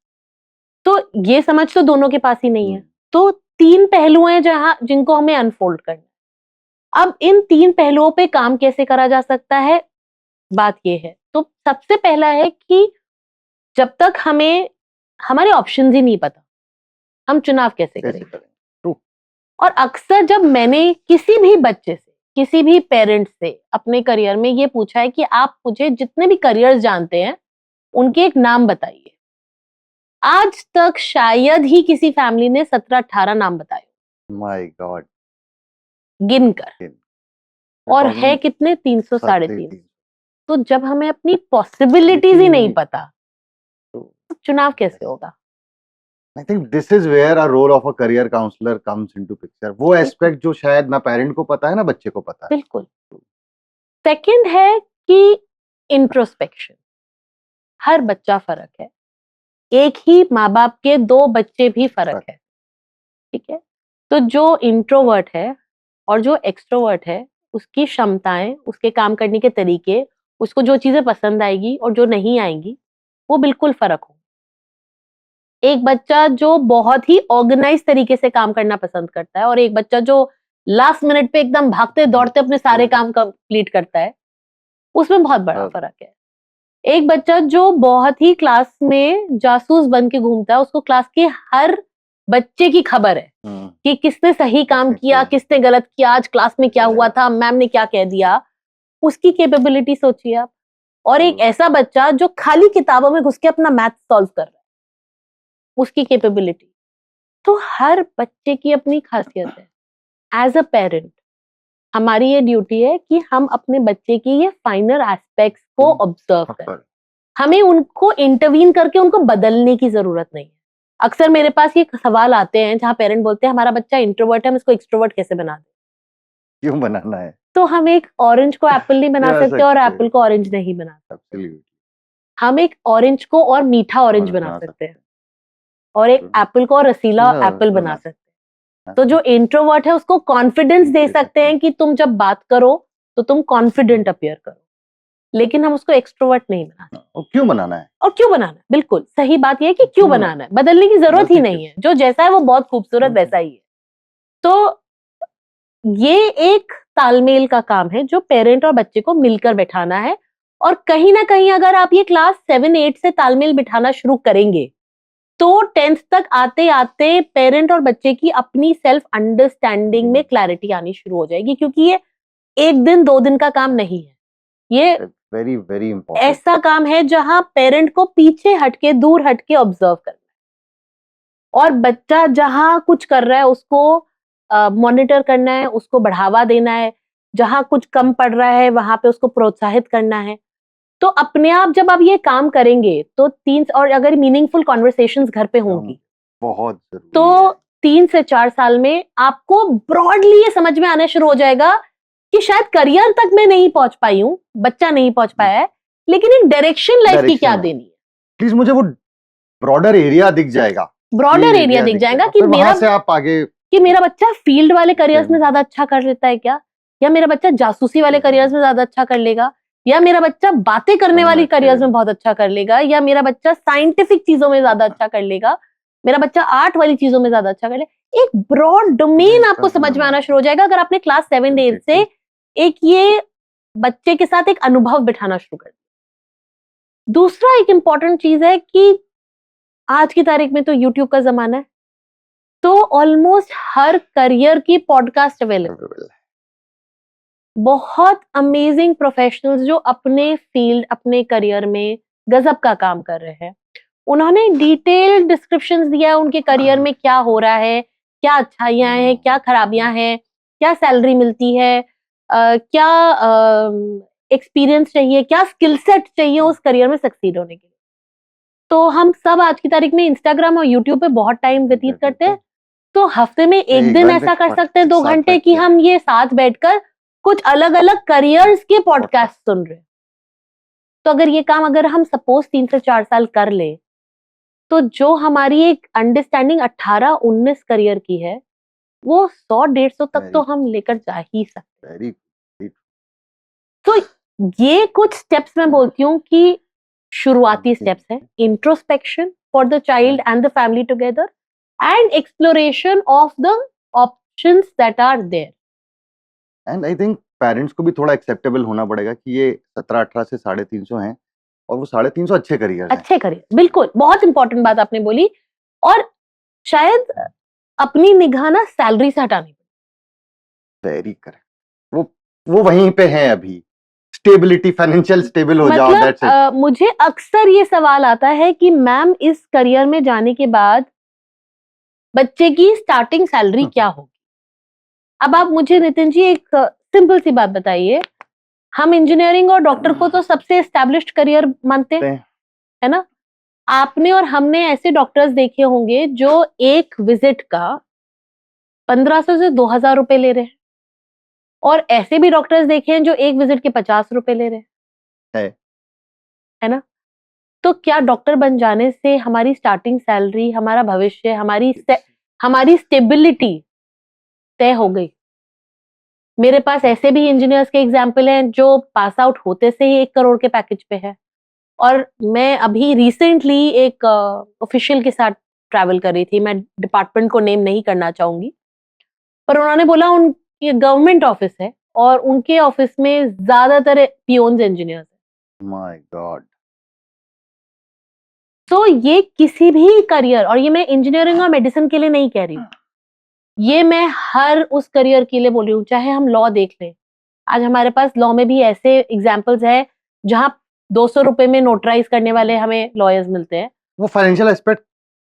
तो ये समझ तो दोनों के पास ही नहीं है। तो 3 पहलू हैं जिनको हमें अनफोल्ड करना है। अब इन 3 पहलुओं पे काम कैसे करा जा सकता है, बात ये है। तो सबसे पहला है कि जब तक हमें हमारे ऑप्शंस ही नहीं पता, हम चुनाव कैसे करेंगे। और अक्सर जब मैंने किसी भी बच्चे से, किसी भी पेरेंट से अपने करियर में ये पूछा है कि आप मुझे जितने भी करियर्स जानते हैं उनके एक नाम बताइए, आज तक शायद ही किसी फैमिली ने 17-18 नाम बताए, माय गॉड, गिनकर। और है कितने, 300 साढ़े 300। तो जब हमें अपनी पॉसिबिलिटीज ही नहीं पता तो चुनाव कैसे होगा। I think this is where a role of a career counselor comes into picture. वो एस्पेक्ट जो शायद ना पेरेंट को पता है ना बच्चे को पता है। बिल्कुल। सेकंड है कि इंट्रोस्पेक्शन। हर बच्चा फर्क है, एक ही माँ बाप के 2 बच्चे भी फर्क है, ठीक है। तो जो इंट्रोवर्ट है और जो एक्सट्रोवर्ट है, उसकी क्षमताएं, उसके काम करने के तरीके, उसको जो चीजें पसंद आएगी और जो नहीं आएंगी, वो बिल्कुल फर्क हो। एक बच्चा जो बहुत ही ऑर्गेनाइज तरीके से काम करना पसंद करता है और एक बच्चा जो लास्ट मिनट पे एकदम भागते दौड़ते अपने सारे काम कंप्लीट करता है, उसमें बहुत बड़ा फर्क है। एक बच्चा जो बहुत ही क्लास में जासूस बन के घूमता है, उसको क्लास के हर बच्चे की खबर है कि किसने सही काम किया, किसने गलत किया, आज क्लास में क्या हुआ था, मैम ने क्या कह दिया, उसकी कैपेबिलिटी सोचिए आप। और एक ऐसा बच्चा जो खाली किताबों में घुस के अपना मैथ सॉल्व कर रहा है, उसकी कैपेबिलिटी। तो हर बच्चे की अपनी खासियत है। एज अ पेरेंट हमारी ये ड्यूटी है कि हम अपने बच्चे की ये फाइनर एस्पेक्ट्स को ऑब्जर्व करें। हमें उनको इंटरवीन करके उनको बदलने की जरूरत नहीं है। अक्सर मेरे पास ये सवाल आते हैं जहां पेरेंट बोलते हैं हमारा बच्चा इंट्रोवर्ट है, हम इसको एक्सट्रोवर्ट कैसे बना दें। क्यों बनाना है? तो हम एक ऑरेंज को एप्पल नहीं बना सकते और एप्पल को ऑरेंज नहीं बना सकते। हम एक ऑरेंज को और मीठा ऑरेंज बना सकते हैं और एक एप्पल को और रसीला एप्पल बना सकते हैं। तो जो इंट्रोवर्ट है उसको कॉन्फिडेंस दे सकते हैं कि तुम जब बात करो तो तुम कॉन्फिडेंट अपीयर करो, लेकिन हम उसको एक्सट्रोवर्ट नहीं बनाते। और क्यों बनाना है? और क्यों बनाना है, बिल्कुल सही बात यह है कि क्यों बनाना है, बदलने की जरूरत ही नहीं है। जो जैसा है वो बहुत खूबसूरत वैसा ही है। तो ये एक तालमेल का काम है जो पेरेंट और बच्चे को मिलकर बैठाना है। और कहीं ना कहीं अगर आप ये क्लास 7-8 से तालमेल बिठाना शुरू करेंगे तो 10th तक आते आते पेरेंट और बच्चे की अपनी सेल्फ अंडरस्टैंडिंग में क्लैरिटी आनी शुरू हो जाएगी, क्योंकि ये 1 दिन 2 दिन का काम नहीं है। ये वेरी वेरी इंपॉर्टेंट ऐसा काम है जहां पेरेंट को पीछे हटके, दूर हटके ऑब्जर्व करना है और बच्चा जहां कुछ कर रहा है उसको मॉनिटर करना है, उसको बढ़ावा देना है। जहां कुछ कम पड़ रहा है वहां पे उसको प्रोत्साहित करना है। तो अपने आप जब आप ये काम करेंगे तो 3 और अगर मीनिंगफुल कॉन्वर्सेशंस घर पे होंगी बहुत जरूरी तो 3 से 4 साल में आपको ब्रॉडली ये समझ में आना शुरू हो जाएगा कि शायद करियर तक मैं नहीं पहुंच पाई हूं, बच्चा नहीं पहुंच पाया है, लेकिन एक डायरेक्शन लाइफ की क्या देनी है। प्लीज मुझे वो ब्रॉडर एरिया दिख जाएगा, ब्रॉडर एरिया दिख जाएगा कि मेरा से आप आगे कि मेरा बच्चा फील्ड वाले करियर्स में ज्यादा अच्छा कर लेता है क्या, या मेरा बच्चा जासूसी वाले करियर्स में ज्यादा अच्छा कर लेगा, या मेरा बच्चा बातें करने वाली करियर्स में बहुत अच्छा कर लेगा, या मेरा बच्चा साइंटिफिक चीजों में ज्यादा अच्छा कर लेगा, मेरा बच्चा आर्ट वाली चीजों में ज्यादा अच्छा कर लेगा। एक ब्रॉड डोमेन आपको समझ में आना शुरू हो जाएगा अगर आपने क्लास 7-8 से एक ये बच्चे के साथ एक अनुभव बिठाना शुरू कर दिया। दूसरा एक इंपॉर्टेंट चीज है कि आज की तारीख में तो यूट्यूब का जमाना है, तो ऑलमोस्ट हर करियर की पॉडकास्ट अवेलेबल है। बहुत अमेजिंग प्रोफेशनल्स जो अपने फील्ड, अपने करियर में गजब का काम कर रहे हैं, उन्होंने डिटेल्ड डिस्क्रिप्शंस दिया है उनके करियर में क्या हो रहा है, क्या अच्छाइयां हैं, क्या खराबियां हैं, क्या सैलरी मिलती है, क्या एक्सपीरियंस चाहिए, क्या स्किल सेट चाहिए उस करियर में सक्सीड होने के लिए। तो हम सब आज की तारीख में इंस्टाग्राम और यूट्यूब पे बहुत टाइम व्यतीत करते हैं, तो हफ्ते में एक एक दिन बार ऐसा कर में सकते हैं 2 साथ घंटे बैठ कि के। हम ये साथ बैठकर कुछ अलग अलग करियर्स के पॉडकास्ट सुन रहे हैं। तो अगर ये काम अगर हम सपोज 3 से 4 साल कर ले, तो जो हमारी एक अंडरस्टैंडिंग 18-19 करियर की है, वो 100-150 तक तो हम लेकर जा ही सकते हैं। वेरी तो ये कुछ स्टेप्स मैं बोलती हूँ कि शुरुआती स्टेप्स हैं। Introspection for the child and the family together and exploration of the options that are there. And I think parents को भी थोड़ा एक्सेप्टेबल होना पड़ेगा कि ये 17-18 से 350 हैं और वो 350 अच्छे करियर हैं। अच्छे करियर, बिल्कुल बहुत इंपॉर्टेंट बात आपने बोली। और शायद अपनी निगाह ना सैलरी से हटानी पड़े। Very correct. वो वहीं पे हैं अभी, स्टेबिलिटी, फाइनेंशियल स्टेबल हो जाओ, दैट्स इट। मतलब मुझे अक्सर ये सवाल आता है कि मैम इस करियर में जाने के बाद बच्चे की स्टार्टिंग सैलरी क्या होगी। अब आप मुझे नितिन जी एक सिंपल सी बात बताइए, हम इंजीनियरिंग और डॉक्टर को तो सबसे एस्टैब्लिश्ड करियर मानते हैं, है ना। आपने और हमने ऐसे डॉक्टर्स देखे होंगे जो एक विजिट का 1500 से 2000 रुपए ले रहे हैं, और ऐसे भी डॉक्टर्स देखे हैं जो एक विजिट के 50 रुपए ले रहे हैं, है ना। तो क्या डॉक्टर बन जाने से हमारी स्टार्टिंग सैलरी, हमारा भविष्य, हमारी स्टेबिलिटी तय हो गई? मेरे पास ऐसे भी इंजीनियर्स के एग्जाम्पल हैं जो पास आउट होते से ही 1 करोड़ के पैकेज पे है। और मैं अभी रिसेंटली एक ऑफिशियल के साथ ट्रैवल कर रही थी, मैं डिपार्टमेंट को नेम नहीं करना चाहूंगी, पर उन्होंने बोला उनकी गवर्नमेंट ऑफिस है और उनके ऑफिस में ज्यादातर पियोन्स इंजीनियर्स हैं। My God. तो ये किसी भी करियर, और ये मैं इंजीनियरिंग और मेडिसिन के लिए नहीं कह रही हूँ, ये मैं हर उस करियर के लिए बोल रही हूँ। चाहे हम लॉ देख लें, आज हमारे पास लॉ में भी ऐसे एग्जाम्पल्स है जहां 200 रुपए में नोटराइज करने वाले हमें लॉयर्स मिलते हैं। वो फाइनेंशियल एस्पेक्ट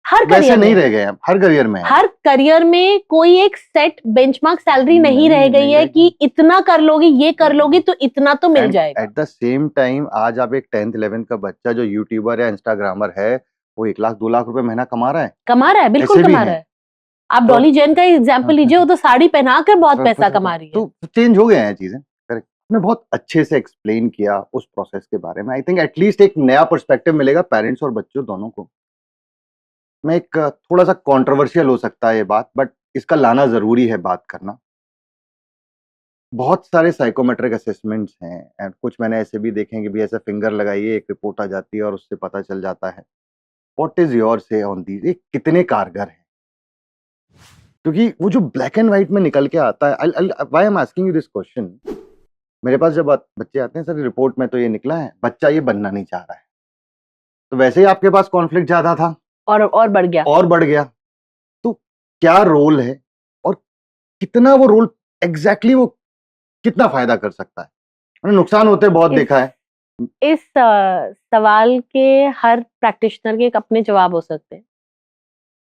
हर वैसे करियर नहीं में, रह गए हैं, हर करियर में है। हर करियर में कोई एक सेट बेंचमार्क सैलरी नहीं रह गई है कि इतना कर लोगी, ये कर लोगी तो इतना तो मिल जाएगा। एट द सेम टाइम आज आप एक 10th 11th का बच्चा जो यूट्यूबर या इंस्टाग्रामर है, वो 1 लाख 2 लाख रुपए महीना कमा रहा है, बिल्कुल ऐसे भी कमा रहा हैं। है। आप तो डॉली जैन का एग्जाम्पल लीजिए, वो तो साड़ी पहनाकर बहुत पैसा कमा रही है। तो चेंज हो गए हैं चीजें। करेक्ट, आपने बहुत अच्छे से एक्सप्लेन किया उस प्रोसेस के बारे में। आई थिंक एटलीस्ट एक नया पर्सपेक्टिव मिलेगा पेरेंट्स और बच्चों दोनों को। मैं एक थोड़ा सा कंट्रोवर्शियल हो सकता है ये बात, बट इसका लाना जरूरी है बात करना। बहुत सारे साइकोमेट्रिक असेसमेंट्स हैं एंड कुछ मैंने ऐसे भी देखे हैं कि भी ऐसे फिंगर लगाइए, एक रिपोर्ट आ जाती है और उससे पता चल जाता है। व्हाट इज योर से ऑन दीज, ये कितने कारगर हैं? क्योंकि वो जो ब्लैक एंड व्हाइट में निकल के आता है, why I am asking you this question. मेरे पास जब बच्चे आते हैं, सर रिपोर्ट में तो ये निकला है, बच्चा ये बनना नहीं चाह रहा है, तो वैसे ही आपके पास कॉन्फ्लिक्ट ज्यादा था और बढ़ गया। तो क्या रोल है और कितना वो रोल एग्जैक्टली वो कितना फायदा कर सकता है? मैंने नुकसान होते बहुत देखा है। इस सवाल के हर प्रैक्टिशनर के एक अपने जवाब हो सकते हैं,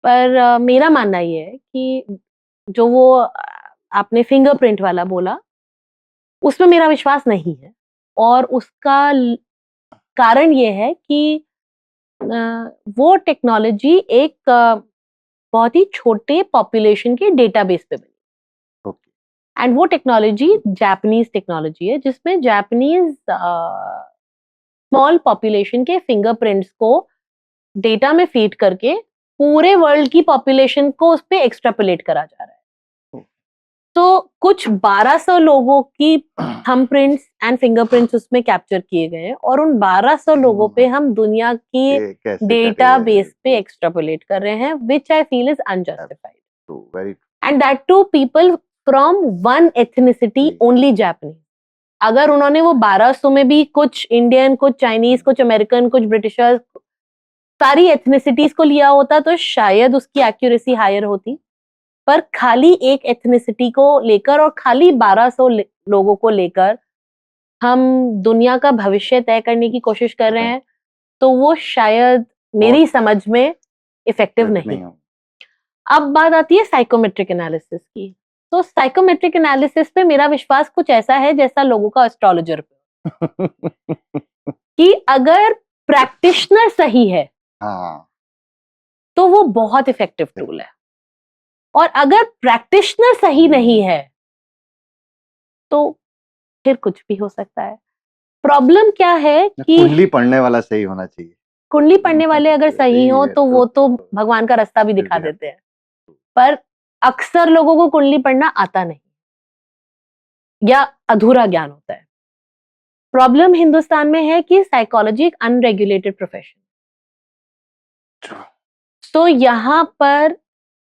पर मेरा मानना ये है कि जो वो आपने फिंगरप्रिंट वाला बोला, उसमें मेरा विश्वास नहीं है। और उसका कारण ये है कि वो टेक्नोलॉजी एक बहुत ही छोटे पॉपुलेशन के डेटाबेस पे बनी, एंड वो टेक्नोलॉजी जापानीज टेक्नोलॉजी है, जिसमें जापानीज स्मॉल पॉपुलेशन के फिंगरप्रिंट्स को डेटा में फीड करके पूरे वर्ल्ड की पॉपुलेशन को उस पे एक्सट्रापोलेट करा जा रहा है। तो कुछ 1200 लोगों की थंबप्रिंट्स एंड फिंगरप्रिंट्स उसमें कैप्चर किए गए हैं, और उन 1200 लोगों पे हम दुनिया की डेटाबेस पे एक्सट्रापोलेट कर रहे हैं, which I feel is unjustified, and that too people from one ethnicity, only Japanese. अगर उन्होंने वो 1200 में भी कुछ इंडियन, कुछ चाइनीज, कुछ अमेरिकन, कुछ ब्रिटिशर्स, सारी एथनिसिटीज को लिया होता तो शायद उसकी एक्यूरेसी हायर होती। पर खाली एक एथनिसिटी को लेकर और खाली 1200 लोगों को लेकर हम दुनिया का भविष्य तय करने की कोशिश कर रहे हैं, तो वो शायद मेरी समझ में इफेक्टिव नहीं। अब बात आती है साइकोमेट्रिक एनालिसिस की। तो साइकोमेट्रिक एनालिसिस पे मेरा विश्वास कुछ ऐसा है जैसा लोगों का एस्ट्रोलॉजर पे कि अगर प्रैक्टिशनर सही है, तो वो बहुत इफेक्टिव टूल है। और अगर प्रैक्टिशनर सही नहीं है तो फिर कुछ भी हो सकता है। प्रॉब्लम क्या है कि कुंडली पढ़ने वाला सही होना चाहिए। कुंडली पढ़ने वाले अगर सही हो तो वो तो भगवान का रास्ता भी दिखा देते हैं, पर अक्सर लोगों को कुंडली पढ़ना आता नहीं या अधूरा ज्ञान होता है। प्रॉब्लम हिंदुस्तान में है कि साइकोलॉजी एक अनरेगुलेटेड प्रोफेशन, तो यहाँ पर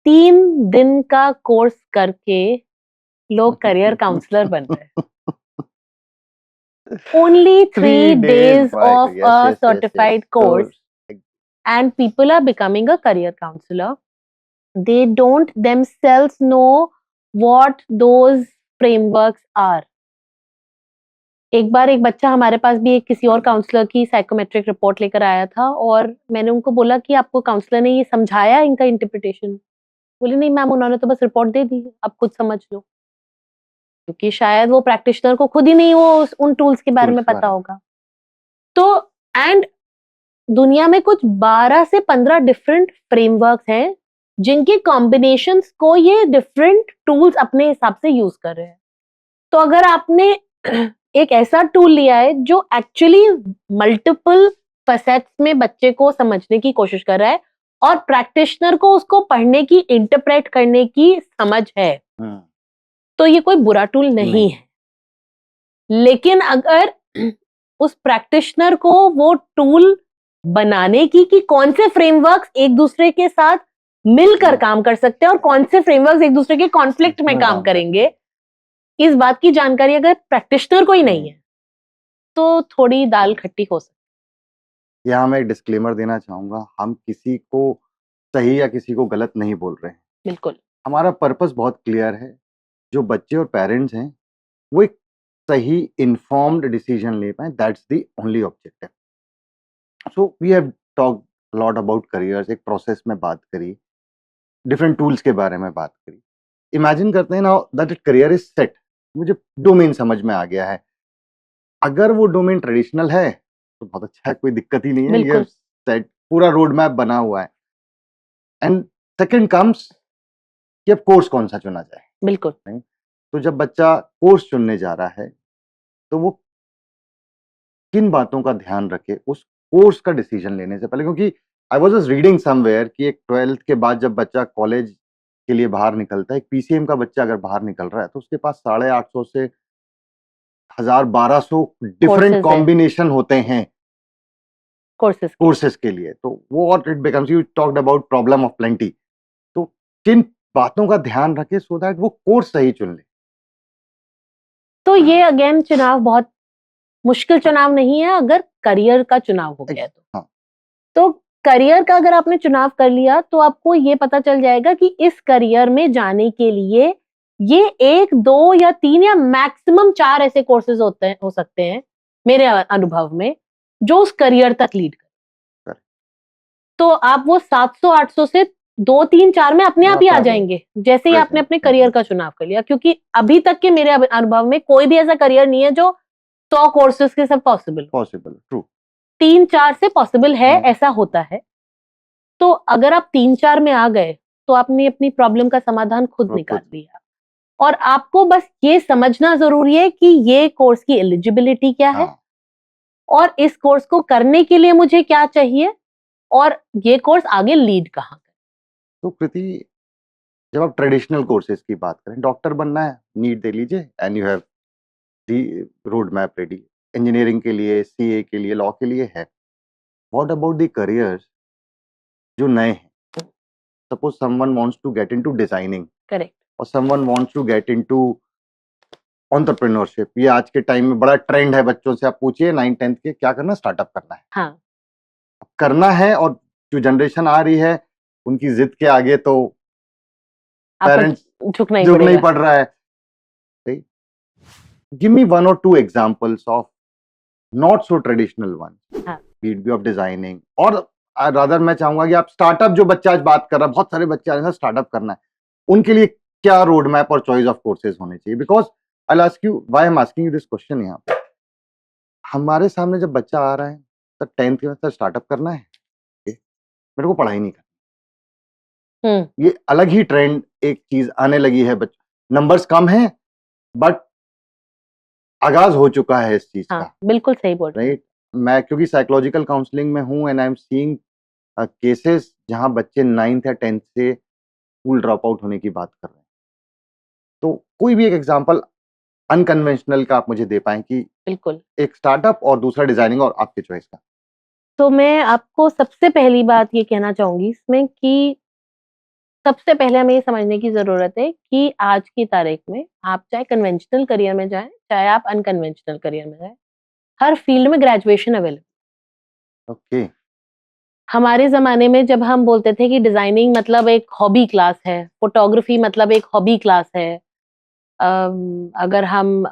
3 दिन का कोर्स करके लोग करियर काउंसलर बन रहे हैं। Only 3 days of a certified course and people are becoming a career counselor. They don't themselves know what those frameworks are. एक बार एक बच्चा हमारे पास भी एक किसी और काउंसलर की साइकोमेट्रिक रिपोर्ट लेकर आया था और मैंने उनको बोला कि आपको काउंसलर ने ये समझाया इनका इंटरप्रिटेशन? बोले नहीं मैम, उन्होंने तो बस रिपोर्ट दे दी, आप खुद समझ लो। क्योंकि शायद वो प्रैक्टिशनर को खुद ही नहीं वो उन टूल्स के बारे में पता होगा। तो एंड दुनिया में कुछ 12 से 15 डिफरेंट फ्रेमवर्क्स हैं जिनके कॉम्बिनेशंस को ये डिफरेंट टूल्स अपने हिसाब से यूज कर रहे हैं। तो अगर आपने एक ऐसा टूल लिया है जो एक्चुअली मल्टीपल फैसेट्स में बच्चे को समझने की कोशिश कर रहा है और प्रैक्टिशनर को उसको पढ़ने की, इंटरप्रेट करने की समझ है, तो ये कोई बुरा टूल नहीं है। लेकिन अगर उस प्रैक्टिशनर को वो टूल बनाने की कि कौन से फ्रेमवर्क्स एक दूसरे के साथ मिलकर काम कर सकते हैं और कौन से फ्रेमवर्क्स एक दूसरे के कॉन्फ्लिक्ट में काम करेंगे, इस बात की जानकारी अगर प्रैक्टिशनर को ही नहीं है तो थोड़ी दाल खट्टी हो सकती है। यहाँ मैं एक डिस्क्लेमर देना चाहूंगा, हम किसी को सही या किसी को गलत नहीं बोल रहे हैं। बिल्कुल, हमारा पर्पस बहुत क्लियर है, जो बच्चे और पेरेंट्स हैं वो एक सही इन्फॉर्म्ड डिसीजन ले पाए, that's the only objective. So we have talk lot about careers, एक प्रोसेस में बात करी, डिफरेंट टूल्स के बारे में बात करी। इमेजिन करते हैं now that career is set, मुझे डोमेन समझ में आ गया है। अगर वो डोमेन ट्रेडिशनल है तो बहुत अच्छा है, कोई दिक्कत ही नहीं है, ये सेट पूरा रोड मैप बना हुआ है। एंड सेकंड कम्स कि अब कोर्स कौन सा चुना जाए। बिल्कुल, नहीं? तो जब बच्चा कोर्स चुनने जा रहा है तो वो किन बातों का ध्यान रखे उस कोर्स का डिसीजन लेने से पहले, क्योंकि I was just reading somewhere कि एक 12th के बाद जब बच्चा कॉलेज के लिए बाहर निकलता है, एक पीसीएम का बच्चा अगर बाहर निकल रहा है तो उसके पास 850 से 1200 डिफरेंट कॉम्बिनेशन होते हैं कोर्सेज के लिए। तो वो what it becomes, you talked about problem of plenty, तो किन बातों का ध्यान रखे सो दैट वो कोर्स सही चुन ले। तो ये अगेन चुनाव बहुत मुश्किल चुनाव नहीं है अगर करियर का चुनाव हो गया तो। हाँ। तो करियर का अगर आपने चुनाव कर लिया तो आपको ये पता चल जाएगा कि इस करियर में जाने के लिए ये 1, 2 या 3 या मैक्सिमम 4 ऐसे कोर्सेज हो सकते हैं मेरे अनुभव में जो उस करियर तक लीड कर। तो आप वो 700-800 से 2, 3, 4 में अपने आप ही आ जाएंगे जैसे ही आपने अपने करियर का चुनाव कर लिया, क्योंकि अभी तक के मेरे अनुभव में कोई भी ऐसा करियर नहीं है जो 100 कोर्सेज के सब पॉसिबल ट्रू, 3-4 से पॉसिबल है, ऐसा होता है। तो अगर आप 3-4 में आ गए तो आपने अपनी प्रॉब्लम का समाधान खुद निकाल लिया। और आपको बस ये समझना जरूरी है कि ये कोर्स की एलिजिबिलिटी क्या है और इस कोर्स को करने के लिए मुझे क्या चाहिए और ये कोर्स आगे लीड कहाँ करे। तो कृति, जब आप ट्रेडिशनल कोर्सेज की बात करें, डॉक्टर बनना है, नीट दे लीजिए and you have the road map ready. Engineering के लिए, सीए के लिए, लॉ के लिए है। व्हाट अबाउट द करियर्स जो नए हैं? Suppose someone wants to get into designing, correct, और someone wants to get into entrepreneurship. ये आज के टाइम में बड़ा ट्रेंड है, बच्चों से आप पूछिए 9th-10th के क्या करना, स्टार्टअप करना है। हाँ, करना है, और जो जनरेशन आ रही है उनकी जिद के आगे तो पेरेंट्स झुकना ही पड़ रहा है। Give me 1 or 2 examples of not so traditional one, B of designing, और रादर मैं चाहूंगा कि आप स्टार्टअप, जो बच्चा आज बात कर रहा है, बहुत सारे बच्चे आ रहे हैं स्टार्टअप करना है, उनके लिए क्या रोड मैप और चॉइस ऑफ कोर्सेज होने चाहिए? Because I will ask you why I am asking you this question. यहाँ पे हमारे सामने जब बच्चा आ रहा है सर 10th के बाद, सर स्टार्टअप करना है, मेरे को पढ़ाई नहीं करनी, ये अलग ही ट्रेंड एक चीज आने लगी है। नंबर्स कम हैं बट आगाज हो चुका है इस चीज हाँ, का। बिल्कुल सही बोल रहे हैं। राइट, मैं क्योंकि साइकोलॉजिकल काउंसलिंग में हूँ and I am seeing cases जहां बच्चे 9th या 10th से स्कूल ड्रॉप आउट होने की बात कर रहे हैं। तो कोई भी एक एग्जांपल अनकन्वेंशनल का आप मुझे दे पाएं कि बिल्कुल। एक स्टार्टअप और दूसरा डिजाइनिंग और आपके चॉइस का। तो मैं आपको सबसे पहली बात ये कहना चाहूंगी इसमें कि सबसे पहले हमें ये समझने की जरूरत है कि आज की तारीख में आप चाहे कन्वेंशनल करियर में जाएं, चाहे आप अनकन्वेंशनल करियर में जाएं, हर फील्ड में ग्रेजुएशन अवेलेबल। ओके, हमारे ज़माने में जब हम बोलते थे कि डिज़ाइनिंग मतलब एक हॉबी क्लास है, फ़ोटोग्राफ़ी मतलब एक हॉबी क्लास है। अगर हम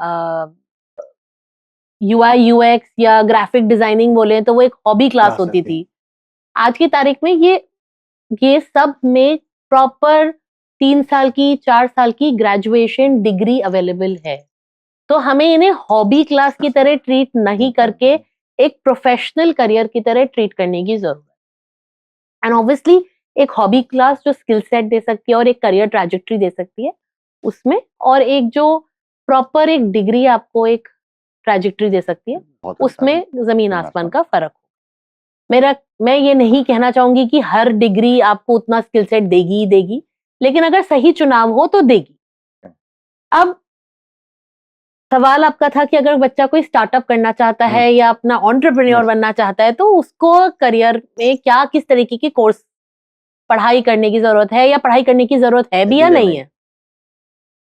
यूआई यूएक्स या ग्राफ़िक डिज़ाइनिंग बोलें तो वो एक हॉबी क्लास क्लासेस होती थी। थी। आज की तारीख में ये सब में प्रॉपर 3 साल की, 4 साल की ग्रेजुएशन डिग्री अवेलेबल है। तो हमें इन्हें हॉबी क्लास की तरह ट्रीट नहीं करके एक प्रोफ़ेशनल करियर की तरह ट्रीट करने की ज़रूरत है। एंड ऑब्वियसली एक हॉबी क्लास जो स्किल सेट दे सकती है और एक करियर ट्रैजेक्टरी दे सकती है उसमें, और एक जो प्रॉपर एक डिग्री आपको एक ट्रैजेक्टरी दे सकती है बहुत अंतर है। उसमें जमीन आसमान आसमान। का फर्क हो। मैं ये नहीं कहना चाहूंगी कि हर डिग्री आपको उतना स्किल सेट देगी ही देगी, लेकिन अगर सही चुनाव हो तो देगी। अब सवाल आपका था कि अगर बच्चा कोई स्टार्टअप करना चाहता है या अपना एंटरप्रेन्योर बनना चाहता है तो उसको करियर में क्या किस तरीके की कोर्स पढ़ाई करने की जरूरत है या पढ़ाई करने की जरूरत है भी या नहीं है।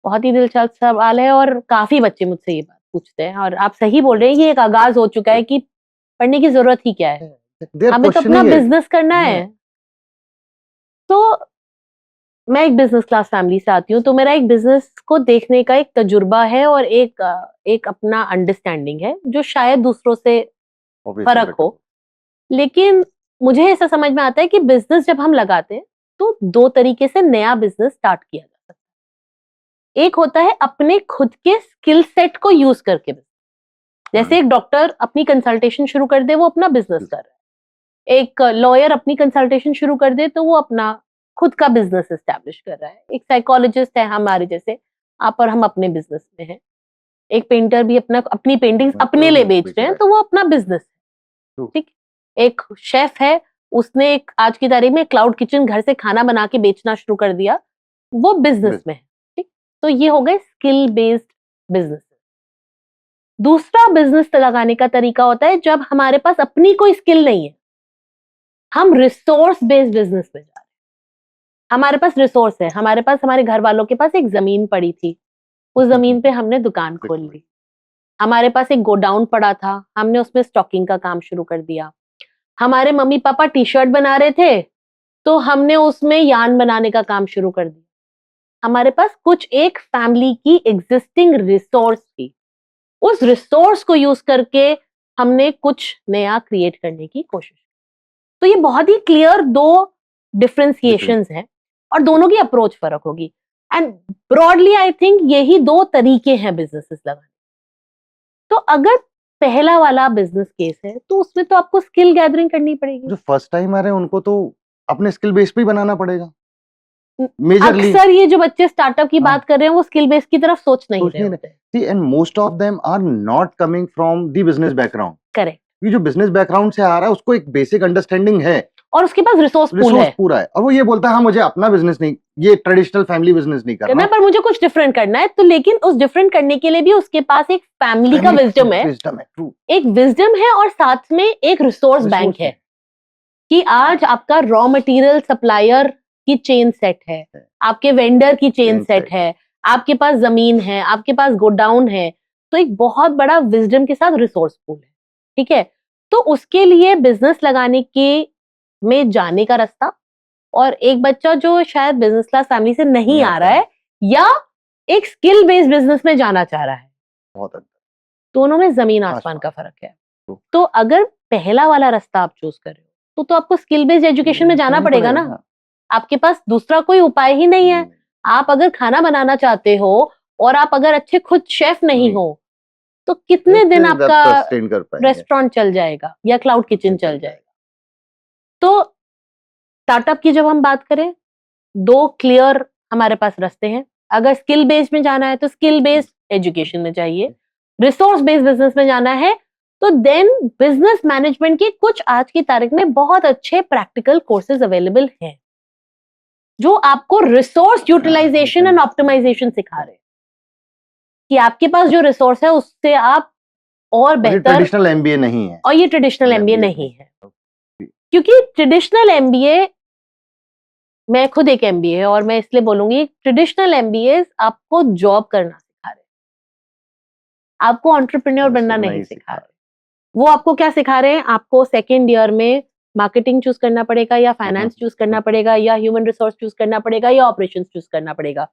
बहुत ही दिलचस्प सवाल है और काफी बच्चे मुझसे ये बात पूछते हैं, और आप सही बोल रहे हैं, ये एक आगाज हो चुका है कि पढ़ने की जरूरत ही क्या है, हमें तो अपना बिजनेस करना है। तो मैं एक बिजनेस क्लास फैमिली से आती हूँ, तो मेरा एक बिजनेस को देखने का एक तजुर्बा है और एक अपना अंडरस्टैंडिंग है जो शायद दूसरों से फर्क हो। लेकिन मुझे ऐसा समझ में आता है कि बिजनेस जब हम लगाते हैं तो 2 तरीके से नया बिजनेस स्टार्ट किया जा सकता है। एक होता है अपने खुद के स्किल सेट को यूज करके, जैसे एक डॉक्टर अपनी कंसल्टेशन शुरू कर दे वो अपना बिजनेस कर रहा है, एक लॉयर अपनी कंसल्टेशन शुरू कर दे तो वो अपना खुद का बिजनेस एस्टैब्लिश कर रहा है, एक साइकोलॉजिस्ट है हमारे जैसे आप और हम अपने बिजनेस में हैं, एक पेंटर भी अपनी पेंटिंग्स अपने लिए बेच रहे हैं तो वो अपना बिजनेस है। ठीक, एक शेफ है, उसने एक आज की तारीख में क्लाउड किचन घर से खाना बना के बेचना शुरू कर दिया, वो बिजनेस में है। ठीक, तो ये हो गए स्किल बेस्ड बिजनेस। दूसरा बिजनेस लगाने का तरीका होता है जब हमारे पास अपनी कोई स्किल नहीं है, हम रिसोर्स बेस्ड बिजनेस में जा रहे हैं। हमारे पास रिसोर्स है, हमारे पास हमारे घर वालों के पास एक जमीन पड़ी थी, उस जमीन पे हमने दुकान खोल ली। हमारे पास एक गोडाउन पड़ा था, हमने उसमें स्टॉकिंग का काम शुरू कर दिया। हमारे मम्मी पापा टी शर्ट बना रहे थे तो हमने उसमें यार्न बनाने का काम शुरू कर दिया। हमारे पास कुछ एक फैमिली की एग्जिस्टिंग रिसोर्स थी, उस रिसोर्स को यूज करके हमने कुछ नया क्रिएट करने की कोशिश की। तो ये बहुत ही क्लियर 2 डिफरेंशिएशंस हैं और दोनों की अप्रोच फर्क होगी। एंड ब्रॉडली आई थिंक यही 2 तरीके हैं बिजनेसेस लगाने। तो अगर पहला वाला बिजनेस केस है तो उसमें तो आपको स्किल गैदरिंग करनी पड़ेगी। जो फर्स्ट टाइम आ रहे हैं उनको तो अपने स्किल बेस पे ही बनाना पड़ेगा मेजरली। अक्सर ये जो बच्चे स्टार्टअप की बात कर रहे हैं वो स्किल बेस की तरफ सोच नहीं रहे होते। See, and most of them are not coming from the business background. Correct. ये जो बिजनेस बैकग्राउंड से आ रहा है उसको एक बेसिक अंडरस्टैंडिंग है और उसके पास रिसोर्स पूरा है और वो ये बोलता है हाँ मुझे अपना बिजनेस नहीं, ये ट्रेडिशनल फैमिली बिजनेस नहीं करना पर मुझे कुछ डिफरेंट करना है। तो लेकिन उस डिफरेंट करने के लिए भी उसके पास एक फैमिली का विजडम है, एक विजडम है और साथ में एक रिसोर्स बैंक है कि आज आपका रॉ मटेरियल सप्लायर की चेन सेट है, आपके वेंडर की चेन सेट है, आपके पास जमीन है, आपके पास गोडाउन है, तो एक बहुत बड़ा विजडम के साथ रिसोर्स पूल है। ठीक है, तो उसके लिए बिजनेस लगाने के में जाने का रास्ता और एक बच्चा जो शायद बिजनेस क्लास फैमिली से नहीं आ रहा है या एक स्किल बेस्ड बिजनेस में जाना चाह रहा है, बहुत दोनों में जमीन आसमान का फर्क है। तो अगर पहला वाला रास्ता आप चूज कर रहे हो तो आपको स्किल बेस्ड एजुकेशन में जाना पड़ेगा ना, आपके पास दूसरा कोई उपाय ही नहीं है। आप अगर खाना बनाना चाहते हो और आप अगर अच्छे खुद शेफ नहीं हो तो कितने दिन आपका रेस्टोरेंट चल जाएगा या क्लाउड किचन चल जाएगा। तो स्टार्टअप की जब हम बात करें दो क्लियर हमारे पास रास्ते हैं। अगर स्किल बेस्ड में जाना है तो स्किल बेस्ड एजुकेशन में चाहिए, रिसोर्स बेस्ड बिजनेस में जाना है तो देन बिजनेस मैनेजमेंट के कुछ आज की तारीख में बहुत अच्छे प्रैक्टिकल कोर्सेज अवेलेबल हैं जो आपको रिसोर्स यूटिलाइजेशन एंड ऑप्टिमाइजेशन सिखा रहे हैं कि आपके पास जो रिसोर्स है उससे आप और बेहतर, ट्रेडिशनल एमबीए नहीं है, और ये ट्रेडिशनल एमबीए नहीं है, क्योंकि ट्रेडिशनल एमबीए, मैं खुद एक एमबीए है और मैं इसलिए बोलूंगी ट्रेडिशनल एमबीए आपको जॉब करना सिखा रहे हैं, आपको एंटरप्रेन्योर बनना नहीं सिखा रहे। वो आपको क्या सिखा रहे हैं, आपको सेकेंड ईयर में मार्केटिंग चूज करना पड़ेगा या फाइनेंस चूज करना पड़ेगा या ह्यूमन रिसोर्स चूज करना पड़ेगा या ऑपरेशंस चूज करना पड़ेगा।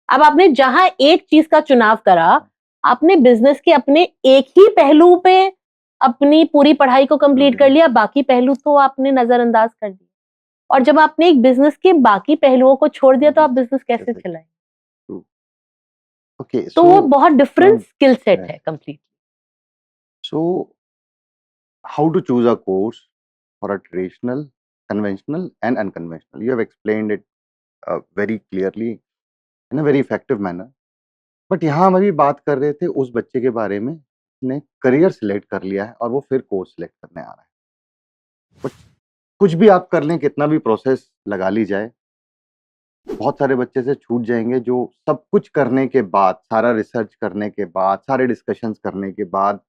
अब आपने जहां एक चीज का चुनाव करा, आपने बिजनेस के अपने एक ही पहलू पे अपनी पूरी पढ़ाई को कंप्लीट कर लिया, बाकी पहलू तो आपने नजरअंदाज कर दिया। और जब आपने एक बिजनेस के बाकी पहलुओं को छोड़ दिया तो आप बिजनेस कैसे चलाएंगे? तो वो बहुत डिफरेंट स्किल सेट है completely. So how to choose a course for a traditional, conventional and unconventional. You have explained it very clearly in a very effective manner. But यहाँ हम अभी बात कर रहे थे उस बच्चे के बारे में जिसने करियर सिलेक्ट कर लिया है और वो फिर कोर्स सिलेक्ट करने आ रहा है। But कुछ भी आप कर लें, कितना भी प्रोसेस लगा ली जाए, बहुत सारे बच्चे से छूट जाएंगे जो सब कुछ करने के बाद, सारा रिसर्च करने के बाद, सारे डिस्कशंस करने के बाद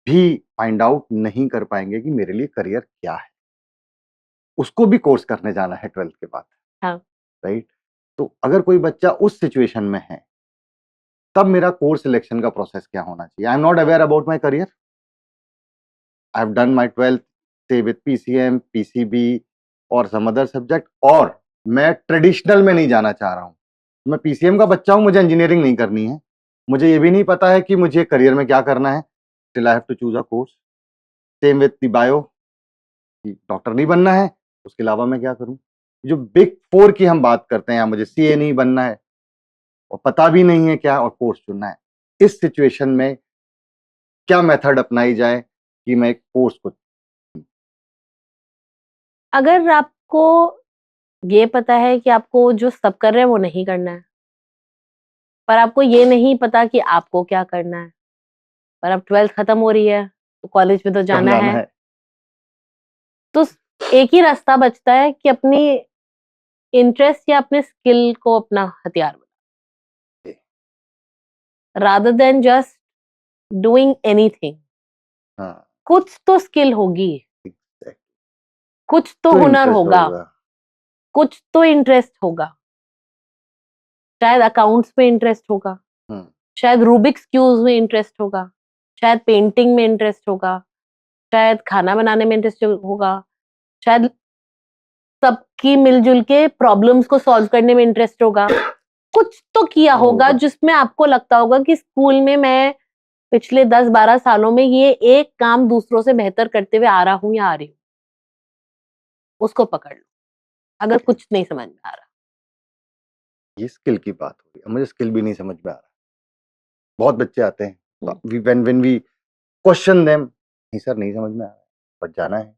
भी फाइंड आउट नहीं कर पाएंगे कि मेरे लिए करियर क्या है। उसको भी कोर्स करने जाना है 12th के बाद, हाँ। राइट? तो अगर कोई बच्चा उस सिचुएशन में है, तब मेरा कोर्स सिलेक्शन का प्रोसेस क्या होना चाहिए? I am not aware about my career, I have done my 12th से विद पीसीएम, पीसीबी और सम अदर सब्जेक्ट, और मैं ट्रेडिशनल में नहीं जाना चाह रहा हूँ। मैं पीसीएम का बच्चा हूँ, मुझे इंजीनियरिंग नहीं करनी है, मुझे ये भी नहीं पता है कि मुझे करियर में क्या करना है। Still I have to choose a course. Same with the bio. Doctor नहीं बनना है, उसके अलावा मैं क्या करूं? जो बिग 4 की हम बात करते हैं, या मुझे सीए नहीं बनना है और पता भी नहीं है क्या, और कोर्स चुनना है। इस सिचुएशन में क्या मेथड अपनाई जाए कि मैं एक कोर्स को? अगर आपको ये पता है कि आपको जो सब कर रहे हैं वो नहीं करना है, पर आपको ये नहीं पता कि आपको क्या करना है, पर अब 12th खत्म हो रही है तो कॉलेज में तो जाना है, तो एक ही रास्ता बचता है कि अपनी इंटरेस्ट या अपने स्किल को अपना हथियार बना, rather than just doing anything. कुछ तो स्किल होगी, कुछ तो हुनर होगा, कुछ तो इंटरेस्ट होगा। शायद अकाउंट्स में इंटरेस्ट होगा, शायद रूबिक्स क्यूब्स में इंटरेस्ट होगा, शायद पेंटिंग में इंटरेस्ट होगा, शायद खाना बनाने में इंटरेस्ट होगा, शायद सबकी मिलजुल के प्रॉब्लम्स को सॉल्व करने में इंटरेस्ट होगा। कुछ तो किया होगा जिसमें आपको लगता होगा कि स्कूल में मैं पिछले 10-12 सालों में ये एक काम दूसरों से बेहतर करते हुए आ रहा हूं या आ रही हूं, उसको पकड़ लो। अगर कुछ नहीं समझ में आ रहा, ये स्किल की बात हो रही है, मुझे स्किल भी नहीं समझ में आ रहा। बहुत बच्चे आते हैं, when we question them, नहीं सर नहीं समझ में आ रहा, बट जाना है।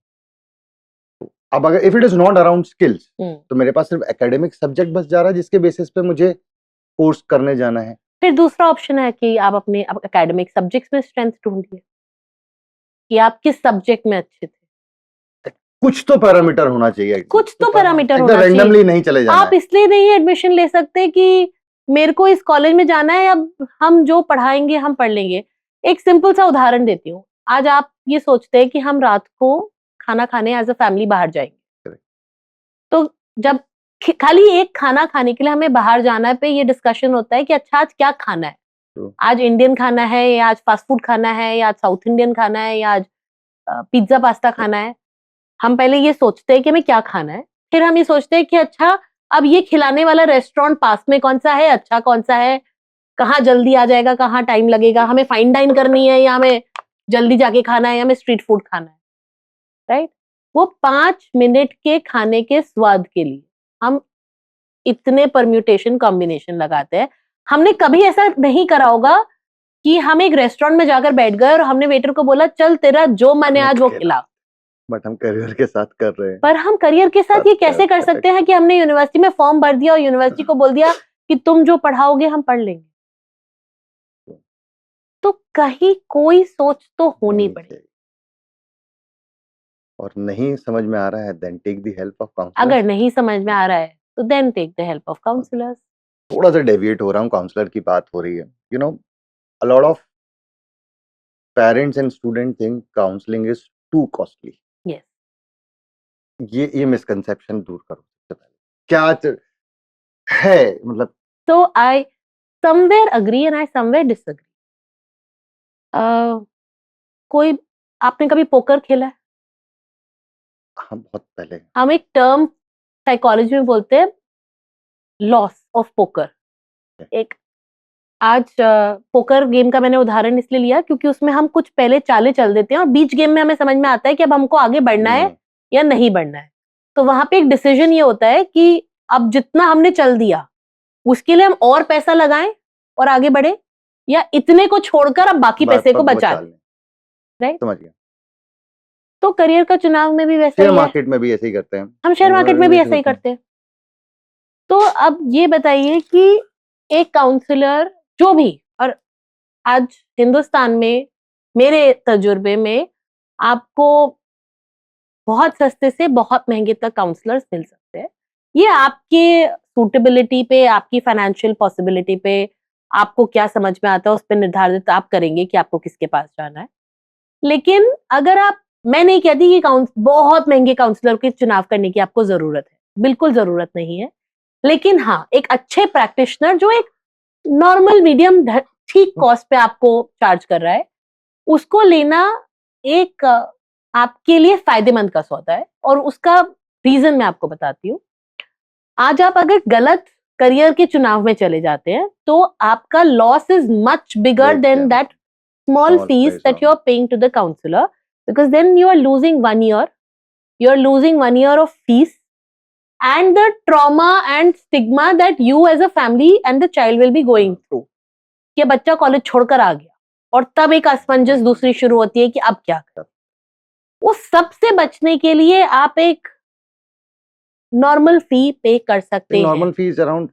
अब अगर if it is not around skills, तो मेरे पास सिर्फ एकेडमिक सब्जेक्ट बस जा रहा है जिसके बेसिस पे मुझे कोर्स करने जाना है। फिर दूसरा ऑप्शन है कि आप अपने एकेडमिक सब्जेक्ट्स में स्ट्रेंथ ढूंढिए कि आप किस सब्जेक्ट में अच्छे थे। कुछ तो पैरामीटर होना चाहिए, कुछ तो पैरामीटर होना चाहिए, रैंडमली नहीं चले जाना। आप इसलिए नहीं एडमिशन ले सकते कि मेरे को इस कॉलेज में जाना है, अब हम जो पढ़ाएंगे हम पढ़ लेंगे। एक सिंपल सा उदाहरण देती हूँ। आज आप ये सोचते हैं कि हम रात को खाना खाने एज अ फैमिली बाहर जाएंगे, तो जब खाली एक खाना खाने के लिए हमें बाहर जाना है पे ये डिस्कशन होता है कि अच्छा आज क्या खाना है, आज इंडियन खाना है या आज फास्ट फूड खाना है या आज साउथ इंडियन खाना है या आज पिज्जा पास्ता खाना है। हम पहले ये सोचते हैं कि हमें क्या खाना है, फिर हम ये सोचते हैं कि अच्छा अब ये खिलाने वाला रेस्टोरेंट पास में कौन सा है, अच्छा कौन सा है, कहाँ जल्दी आ जाएगा, कहाँ टाइम लगेगा, हमें फाइन डाइन करनी है या हमें जल्दी जाके खाना है या हमें स्ट्रीट फूड खाना है, राइट? वो 5 मिनट के खाने के स्वाद के लिए हम इतने परम्यूटेशन कॉम्बिनेशन लगाते हैं। हमने कभी ऐसा नहीं करा होगा कि हम एक रेस्टोरेंट में जाकर बैठ गए और हमने वेटर को बोला चल तेरा जो मन है आज वो खिला। बट हम करियर के साथ कर रहे हैं। पर हम करियर के साथ ये कैसे कर सकते हैं कि हमने यूनिवर्सिटी में फॉर्म भर दिया और यूनिवर्सिटी को बोल दिया कि तुम जो पढ़ाओगे हम पढ़ लेंगे? तो कहीं कोई सोच तो होनी पड़ेगी। और नहीं समझ में आ रहा है, then take the help of counsellor. अगर नहीं समझ में आ रहा है तो then take the help of counsellors. थोड़ा सा डेविएट हो रहा हूँ, काउंसलर की बात हो रही है। You know, a lot of parents and student think counselling is to costly. Yes, ये मिसकंसेप्शन दूर करो सबसे पहले। क्या है मतलब? तो I somewhere agree and I somewhere disagree. कोई, आपने कभी पोकर खेला है? हाँ, बहुत पहले। हम एक टर्म साइकोलॉजी में बोलते हैं लॉस ऑफ पोकर। एक आज पोकर गेम का मैंने उदाहरण इसलिए लिया क्योंकि उसमें हम कुछ पहले चालें चल देते हैं और बीच गेम में हमें समझ में आता है कि अब हमको आगे बढ़ना है या नहीं बढ़ना है। तो वहां पे एक डिसीजन ये होता है कि अब जितना हमने चल दिया उसके लिए हम और पैसा लगाएं और आगे बढ़े, या इतने को छोड़कर अब बाकी पैसे को बचा लें। राइट, समझ गया। तो करियर का चुनाव में भी वैसा शेयर ही है। मार्केट में भी ऐसे ही करते हैं। हम शेयर मार्केट में भी ऐसा ही करते हैं। तो अब ये बताइए कि एक काउंसलर जो भी, और आज हिंदुस्तान में मेरे तजुर्बे में आपको बहुत सस्ते से बहुत महंगे तक काउंसलर्स मिल सकते हैं। ये आपके सूटेबिलिटी पे, आपकी फाइनेंशियल पॉसिबिलिटी पे, आपको क्या समझ में आता है उस पर निर्धारित आप करेंगे कि आपको किसके पास जाना है। लेकिन अगर आप, मैं नहीं कहती कि बहुत महंगे काउंसलर के चुनाव करने की आपको जरूरत है, बिल्कुल जरूरत नहीं है। लेकिन हाँ, एक अच्छे प्रैक्टिशनर जो एक नॉर्मल मीडियम ठीक कॉस्ट पे आपको चार्ज कर रहा है, उसको लेना एक आपके लिए फायदेमंद का सौदा है। और उसका रीजन मैं आपको बताती हूँ। आज आप अगर गलत करियर के चुनाव में चले जाते हैं तो आपका loss is much bigger than that small fees that you are paying to the counselor, because then you are losing 1 year, you are losing 1 year of fees and the trauma and stigma that you as a family and the child will be going through कि बच्चा college छोड़कर आ गया और तब एक असमंजस दूसरी शुरू होती है कि अब क्या करें। उस सब से बचने के लिए आप एक नॉर्मल फी पे कर सकते हैं। नॉर्मल फीस अराउंड,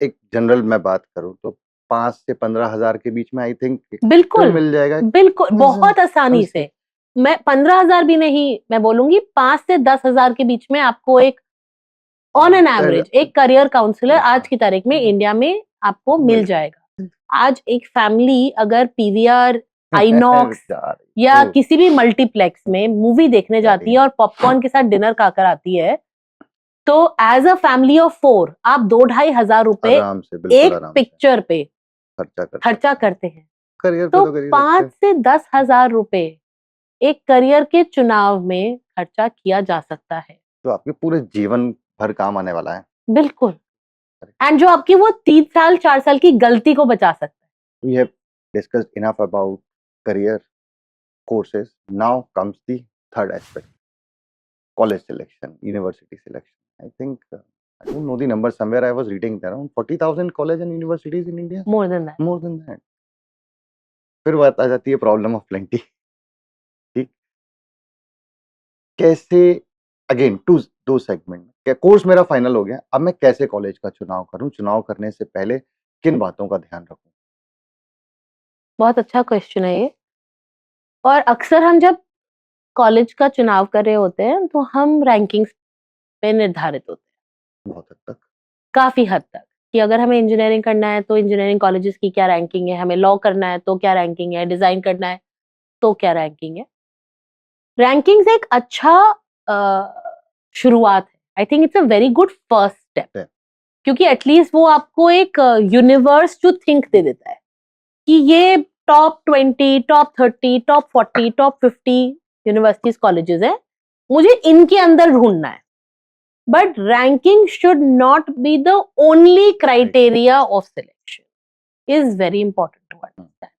एक जनरल मैं बात करूं तो 5 से 15,000 के बीच में आई थिंक बिल्कुल मिल जाएगा। बिल्कुल, बहुत आसानी से। मैं 15,000 भी नहीं, मैं बोलूंगी 5 से 10,000 के बीच में आपको एक ऑन एन एवरेज एक करियर काउंसलर आज की तारीख में इंडिया में आपको मिल जाएगा। आज एक फैमिली अगर पीवीआर, आइनॉक्स या किसी भी मल्टीप्लेक्स में मूवी देखने जाती है और पॉपकॉर्न के साथ डिनर खाकर आती है, तो एज अ फैमिली ऑफ 4 आप 2-2,500 रुपए एक पिक्चर पे खर्चा करते हैं। तो 5 से 10,000 रुपए एक करियर के चुनाव में खर्चा किया जा सकता है, तो आपके पूरे जीवन भर काम आने वाला है। बिल्कुल। एंड जो आपकी वो 3 साल 4 साल की गलती को बचा सकता है। We have discussed enough about career courses. Now comes the third aspect: college selection, university selection. I think I don't know the number. Somewhere I was reading around 40,000 colleges and universities in India. More than that. More than that. फिर बात आ जाती है problem of plenty. ठीक, कैसे again दो segment. क्या course मेरा final हो गया, अब मैं कैसे कॉलेज का चुनाव करूं? चुनाव करने से पहले किन बातों का ध्यान रखूं? बहुत अच्छा क्वेश्चन है ये। और अक्सर हम जब कॉलेज का चुनाव कर रहे होते हैं तो हम रैंकिंग्स पे निर्धारित होते हैं, बहुत हद तक, काफी हद तक, कि अगर हमें इंजीनियरिंग करना है तो इंजीनियरिंग कॉलेजेस की क्या रैंकिंग है, हमें लॉ करना है तो क्या रैंकिंग है, डिजाइन करना है तो क्या रैंकिंग है। रैंकिंग्स एक अच्छा शुरुआत है। I think it's a very good first step, क्योंकि एटलीस्ट वो आपको एक यूनिवर्स जो थिंक दे देता है कि ये top 20, top 30, top 40, top 50 universities colleges है, मुझे इनके अंदर ढूंढना है। But ranking should not be the only criteria of selection, is very important to understand.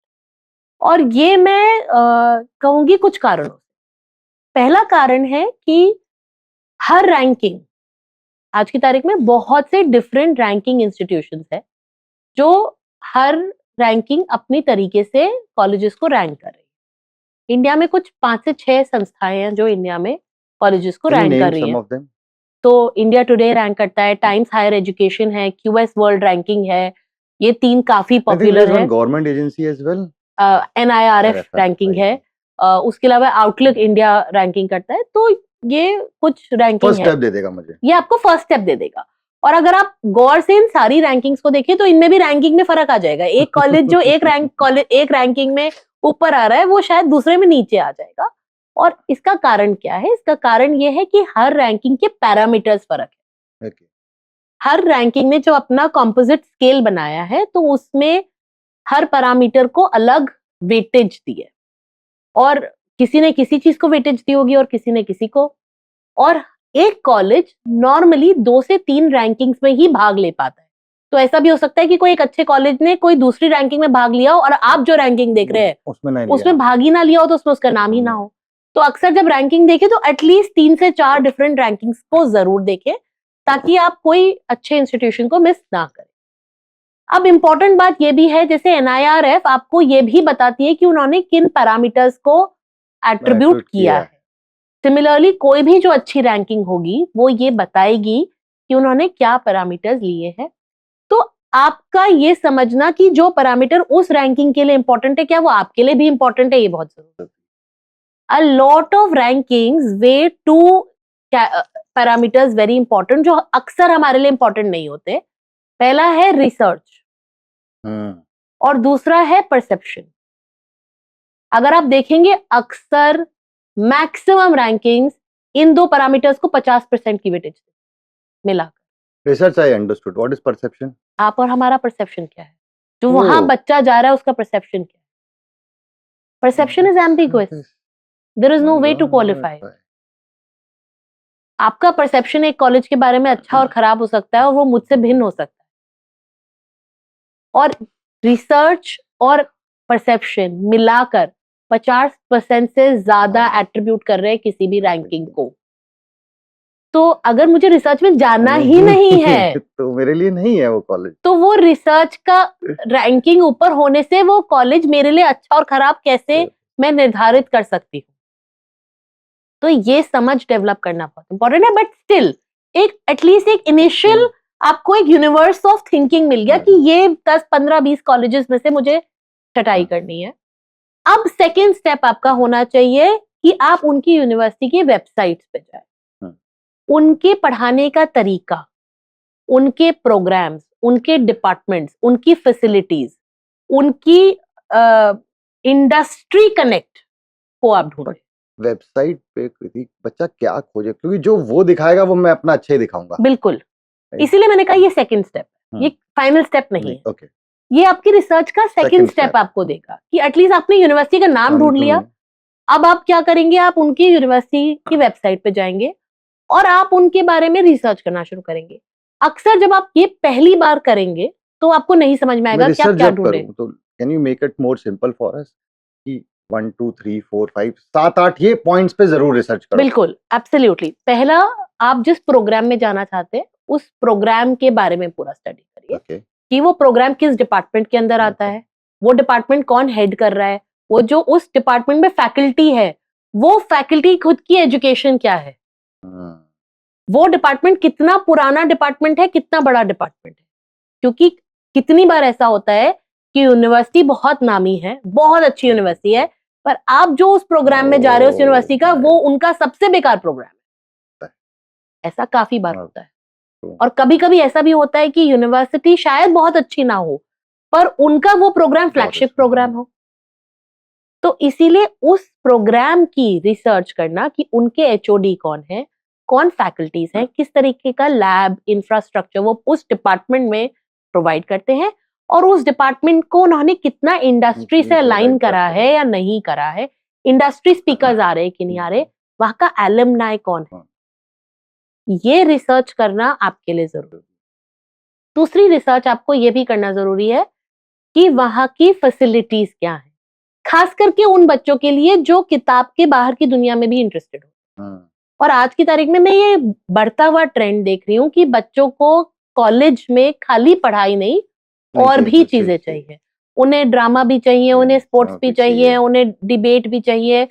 और ये मैं कहूंगी कुछ कारणों से। पहला कारण है कि हर रैंकिंग, आज की तारीख में बहुत से डिफरेंट रैंकिंग इंस्टीट्यूशंस है जो हर रैंकिंग अपनी तरीके से कॉलेजेस को रैंक कर रही है। इंडिया में कुछ 5 से 6 संस्थाएं हैं जो इंडिया में कॉलेजेस को Can you रैंक name कर रही some हैं। of them? तो इंडिया टुडे रैंक करता है, टाइम्स हायर एजुकेशन है, क्यूएस वर्ल्ड रैंकिंग है, ये 3 काफी I think पॉपुलर there's है। one government agency as well. NIRF RFF, ranking right. है, उसके अलावा आउटलुक इंडिया रैंकिंग करता है। तो ये कुछ रैंकिंग फर्स्ट है, स्टेप दे देगा मुझे। ये आपको फर्स्ट स्टेप दे देगा। और अगर आप गौर से इन सारी रैंकिंग्स को देखें तो इनमें भी रैंकिंग में फर्क आ जाएगा। एक कॉलेज जो एक रैंकिंग में ऊपर आ रहा है, वो शायद दूसरे में नीचे आ जाएगा। और इसका कारण क्या है? इसका कारण ये है कि हर रैंकिंग के पैरामीटर्स फर्क है। Okay. हर रैंकिंग ने जो अपना कॉम्पोजिट स्केल बनाया है, तो उसमें हर पैरामीटर को अलग वेटेज दी है, और किसी ने किसी चीज को वेटेज दी होगी और किसी ने किसी को। और एक कॉलेज नॉर्मली 2 से 3 रैंकिंग्स में ही भाग ले पाता है। तो ऐसा भी हो सकता है कि कोई एक अच्छे कॉलेज ने कोई दूसरी रैंकिंग में भाग लिया हो और आप जो रैंकिंग देख रहे हैं उसमें भाग ही ना लिया हो, तो उसमें उसका नाम ही ना हो। तो अक्सर जब रैंकिंग देखें तो एटलीस्ट 3 से 4 डिफरेंट रैंकिंग्स को जरूर देखें, ताकि आप कोई अच्छे इंस्टीट्यूशन को मिस ना करें। अब इंपॉर्टेंट बात यह भी है, जैसे NIRF आपको ये भी बताती है कि उन्होंने किन पैरामीटर्स को एट्रीब्यूट किया है। सिमिलरली कोई भी जो अच्छी रैंकिंग होगी वो ये बताएगी कि उन्होंने क्या पैरामीटर्स लिए हैं। तो आपका ये समझना कि जो पैरामीटर उस रैंकिंग के लिए इंपॉर्टेंट है, क्या वो आपके लिए भी इंपॉर्टेंट है, ये बहुत जरूरी है। A lot of rankings way two parameters very important, जो अक्सर हमारे लिए इंपॉर्टेंट नहीं होते। पहला है रिसर्च और दूसरा है परसेप्शन। अगर आप देखेंगे अक्सर मैक्सिमम रैंकिंग्स इन 2 पैरामीटर्स को 50% की वेटेज मिलाकर। Research I understood, what is perception? आप और हमारा परसेप्शन क्या है, जो वहां बच्चा जा रहा है उसका परसेप्शन क्या है। Perception is ambiguous, there is no way to qualify. आपका परसेप्शन एक कॉलेज के बारे में अच्छा और खराब हो सकता है, और वो मुझसे भिन्न हो सकता है। और रिसर्च और परसेप्शन मिलाकर 50% से ज्यादा एट्रीब्यूट कर रहे हैं किसी भी रैंकिंग को। तो अगर मुझे रिसर्च में जाना ही नहीं है तो मेरे लिए नहीं है वो कॉलेज। तो वो रिसर्च का रैंकिंग ऊपर होने से वो कॉलेज मेरे लिए अच्छा और खराब कैसे मैं निर्धारित कर सकती हूँ। तो ये समझ डेवलप करना बहुत इंपॉर्टेंट है। बट स्टिल एक एटलीस्ट एक इनिशियल आपको एक यूनिवर्स ऑफ थिंकिंग मिल गया कि ये 10, 15, 20 कॉलेजेस में से मुझे छटाई करनी है। अब सेकेंड स्टेप आपका होना चाहिए कि आप उनकी यूनिवर्सिटी की वेबसाइट्स पे जाएं, उनके पढ़ाने का तरीका, उनके प्रोग्राम्स, उनके डिपार्टमेंट्स, उनकी फैसिलिटीज, उनकी इंडस्ट्री कनेक्ट को आप ढूंढें। वेबसाइट पे बच्चा क्या खोजे, क्योंकि जो वो दिखाएगा वो मैं अपना अच्छा ही दिखाऊंगा। बिल्कुल, इसीलिए मैंने कहा ये सेकंड स्टेप, ये फाइनल स्टेप नहीं है। ओके, ये आपकी रिसर्च का सेकंड स्टेप आपको देगा कि एटलीस्ट आपने यूनिवर्सिटी का नाम ढूंढ लिया। अब आप क्या करेंगे, आप उनकी यूनिवर्सिटी की वेबसाइट पे जाएंगे और आप उनके बारे में रिसर्च करना शुरू करेंगे। अक्सर जब आप ये पहली बार करेंगे तो आपको नहीं समझ में आएगा कि आप क्या ढूंढें। तो can you make it more simple for us कि 1 2 3 4 5 7 8 ये पॉइंट्स पे जरूर रिसर्च करो। बिल्कुल, एब्सोल्युटली। पहला, आप जिस प्रोग्राम में जाना चाहते हैं उस प्रोग्राम के बारे में पूरा स्टडी करिए कि वो प्रोग्राम किस डिपार्टमेंट के अंदर आता है, वो डिपार्टमेंट कौन हेड कर रहा है, वो जो उस डिपार्टमेंट में फैकल्टी है वो फैकल्टी खुद की एजुकेशन क्या है, वो डिपार्टमेंट कितना पुराना डिपार्टमेंट है, कितना बड़ा डिपार्टमेंट है। क्योंकि कितनी बार ऐसा होता है कि यूनिवर्सिटी बहुत नामी है, बहुत अच्छी यूनिवर्सिटी है, पर आप जो उस प्रोग्राम में जा रहे हो उस यूनिवर्सिटी का, वो उनका सबसे बेकार प्रोग्राम है। ऐसा काफी बार होता है। और कभी कभी ऐसा भी होता है कि यूनिवर्सिटी शायद बहुत अच्छी ना हो, पर उनका वो प्रोग्राम फ्लैगशिप प्रोग्राम हो। तो इसीलिए उस प्रोग्राम की रिसर्च करना कि उनके एचओडी कौन है, कौन फैकल्टीज हैं, किस तरीके का लैब इंफ्रास्ट्रक्चर वो उस डिपार्टमेंट में प्रोवाइड करते हैं, और उस डिपार्टमेंट को उन्होंने कितना इंडस्ट्री से अलाइन करा है या नहीं करा है, इंडस्ट्री स्पीकर्स आ रहे हैं कि नहीं आ रहे, वहां का एलुमनाई कौन है, ये रिसर्च करना आपके लिए जरूरी है। दूसरी रिसर्च आपको ये भी करना जरूरी है कि वहां की फैसिलिटीज क्या है, खास करके उन बच्चों के लिए जो किताब के बाहर की दुनिया में भी इंटरेस्टेड हो। और आज की तारीख में मैं ये बढ़ता हुआ ट्रेंड देख रही हूँ कि बच्चों को कॉलेज में खाली पढ़ाई नहीं और भी चीजें चाहिए। उन्हें ड्रामा भी चाहिए, उन्हें स्पोर्ट्स भी चाहिए, उन्हें डिबेट भी चाहिए।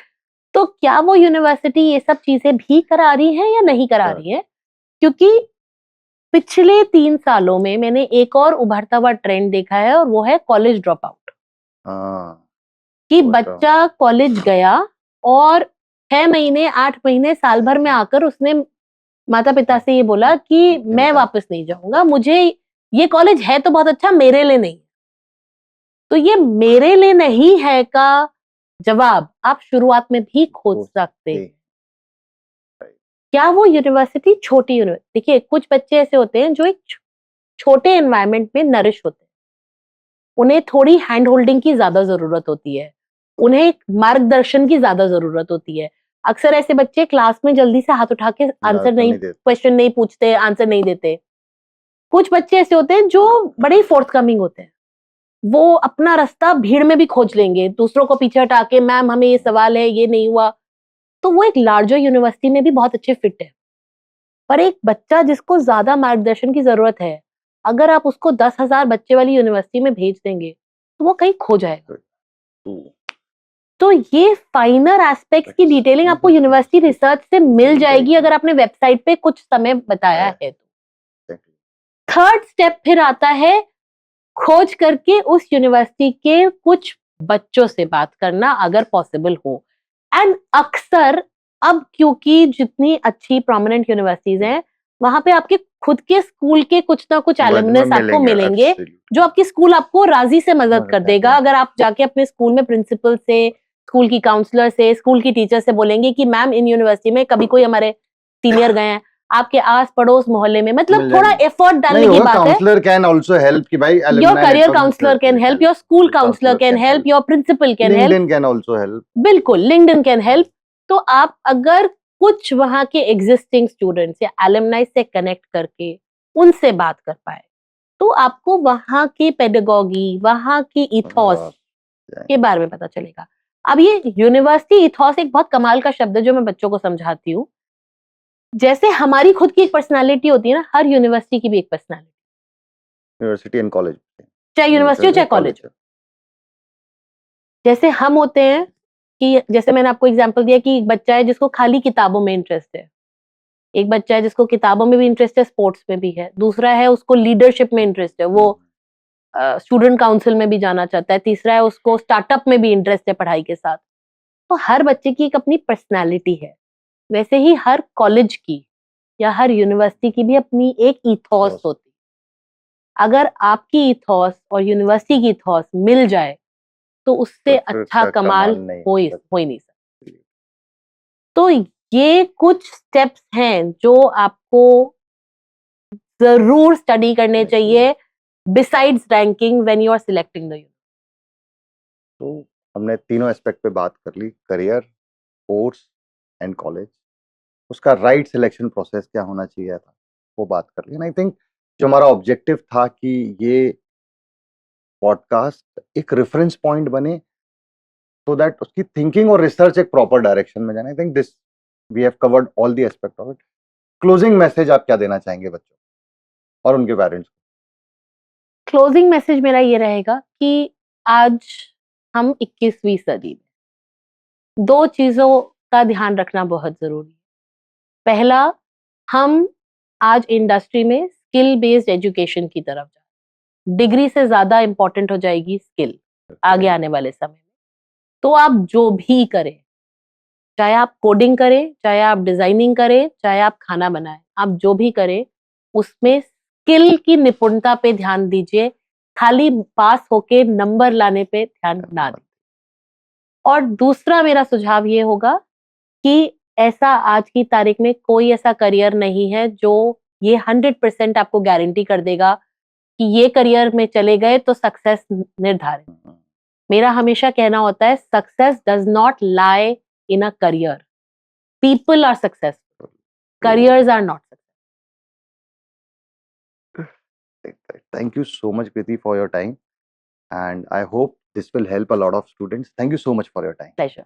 तो क्या वो यूनिवर्सिटी ये सब चीजें भी करा रही है या नहीं करा रही है? क्योंकि पिछले 3 सालों में मैंने एक और उभरता हुआ ट्रेंड देखा है, और वो है कॉलेज ड्रॉप आउट। कि बच्चा कॉलेज गया और 6 महीने 8 महीने साल भर में आकर उसने माता पिता से ये बोला कि मैं वापस नहीं जाऊंगा, मुझे ये कॉलेज है तो बहुत अच्छा, मेरे लिए नहीं। तो ये मेरे लिए नहीं है का जवाब आप शुरुआत में भी खोज सकते हैं। क्या वो यूनिवर्सिटी छोटी यूनिवर्सिटी, देखिए कुछ बच्चे ऐसे होते हैं जो एक छोटे एनवायरनमेंट में नरिश होते हैं, उन्हें थोड़ी हैंड होल्डिंग की ज्यादा जरूरत होती है, उन्हें एक मार्गदर्शन की ज्यादा जरूरत होती है। अक्सर ऐसे बच्चे क्लास में जल्दी से हाथ उठा के आंसर नहीं, क्वेश्चन नहीं पूछते, आंसर नहीं देते। कुछ बच्चे ऐसे होते हैं जो बड़े ही फोर्थकमिंग होते हैं, वो अपना रास्ता भीड़ में भी खोज लेंगे, दूसरों को पीछे हटा के मैम हमें ये सवाल है, ये नहीं हुआ। तो वो एक लार्जर यूनिवर्सिटी में भी बहुत अच्छे फिट है। पर एक बच्चा जिसको ज्यादा मार्गदर्शन की जरूरत है, अगर आप उसको 10,000 बच्चे वाली यूनिवर्सिटी में भेज देंगे तो वो कहीं खो जाएगा। तो ये फाइनर एस्पेक्ट्स की डिटेलिंग आपको यूनिवर्सिटी रिसर्च से मिल जाएगी अगर आपने वेबसाइट पे कुछ समय बताया है तो। थर्ड स्टेप फिर आता है खोज करके उस यूनिवर्सिटी के कुछ बच्चों से बात करना अगर पॉसिबल हो। एंड अक्सर अब क्योंकि जितनी अच्छी प्रोमिनेंट यूनिवर्सिटीज हैं, वहां पे आपके खुद के स्कूल के कुछ ना कुछ एलुमनस आपको मिलेंगे जो आपकी स्कूल आपको राजी से मदद कर देगा। अगर आप जाके अपने स्कूल में प्रिंसिपल से, स्कूल की काउंसलर से, स्कूल की टीचर से बोलेंगे कि मैम इन यूनिवर्सिटी में कभी कोई हमारे सीनियर गए हैं, आपके आस पड़ोस मोहल्ले में, मतलब थोड़ा एफर्ट डालने की बात है। काउंसलर कैन आल्सो हेल्प कि भाई your career counsellor can help, your school counsellor can help, your principal can help, LinkedIn can also help. बिल्कुल, लिंक्डइन कैन हेल्प। तो आप अगर कुछ वहां के एग्जिस्टिंग स्टूडेंट्स या एलुमनाई से कनेक्ट करके उनसे बात कर पाए तो आपको वहां की पेडागॉजी, वहां की इथॉस के बारे में पता चलेगा। अब ये यूनिवर्सिटी इथॉस एक बहुत कमाल का शब्द है जो मैं बच्चों को समझाती हूँ। जैसे हमारी खुद की एक पर्सनालिटी होती है ना, हर यूनिवर्सिटी की भी एक पर्सनालिटी, यूनिवर्सिटी एंड कॉलेज, चाहे यूनिवर्सिटी हो चाहे कॉलेज हो। जैसे हम होते हैं कि जैसे मैंने आपको एग्जांपल दिया कि एक बच्चा है जिसको खाली किताबों में इंटरेस्ट है, एक बच्चा है जिसको किताबों में भी इंटरेस्ट है, स्पोर्ट्स में भी है, दूसरा है उसको लीडरशिप में इंटरेस्ट है, वो स्टूडेंट काउंसिल में भी जाना चाहता है, तीसरा है उसको स्टार्टअप में भी इंटरेस्ट है पढ़ाई के साथ। तो हर बच्चे की एक अपनी पर्सनैलिटी है। वैसे ही हर कॉलेज की या हर यूनिवर्सिटी की भी अपनी एक इथॉस होती है। अगर आपकी इथॉस और यूनिवर्सिटी की इथॉस मिल जाए तो उससे अच्छा कमाल हो ही नहीं सकता। तो ये कुछ स्टेप्स हैं जो आपको जरूर स्टडी करने चाहिए besides ranking when you are selecting the university. तो हमने तीनों एस्पेक्ट पे बात कर ली, करियर, कोर्स एंड कॉलेज। उसका राइट सिलेक्शन प्रोसेस क्या होना चाहिए था वो बात कर ली। एंड आई थिंक जो हमारा ऑब्जेक्टिव था कि ये पॉडकास्ट एक रेफरेंस पॉइंट बने सो दैट उसकी थिंकिंग और रिसर्च एक प्रॉपर डायरेक्शन में जाए। I think this we have covered all the aspect of it. Closing message आप क्या देना चाहेंगे बच्चों और उनके पेरेंट्स को? क्लोजिंग मैसेज मेरा ये रहेगा कि आज हम 21वीं सदी में 2 चीजों का ध्यान रखना बहुत जरूरी है। पहला, हम आज इंडस्ट्री में स्किल बेस्ड एजुकेशन की तरफ जा रहे हैं। डिग्री से ज्यादा इंपॉर्टेंट हो जाएगी स्किल आगे आने वाले समय में। तो आप जो भी करें, चाहे आप कोडिंग करें, चाहे आप डिजाइनिंग करें, चाहे आप खाना बनाएं, आप जो भी करें उसमें स्किल की निपुणता पे ध्यान दीजिए, खाली पास होके नंबर लाने पे ध्यान ना दें। और दूसरा मेरा सुझाव ये होगा कि ऐसा आज की तारीख में कोई ऐसा करियर नहीं है जो ये 100% आपको गारंटी कर देगा कि ये करियर में चले गए तो सक्सेस निर्धारित। मेरा हमेशा कहना होता है success does not lie in a career, people are successful, careers are not successful. Thank you so much, Kriti, for your time, and I hope this will help a lot of students. Thank you so much for your time. Pleasure.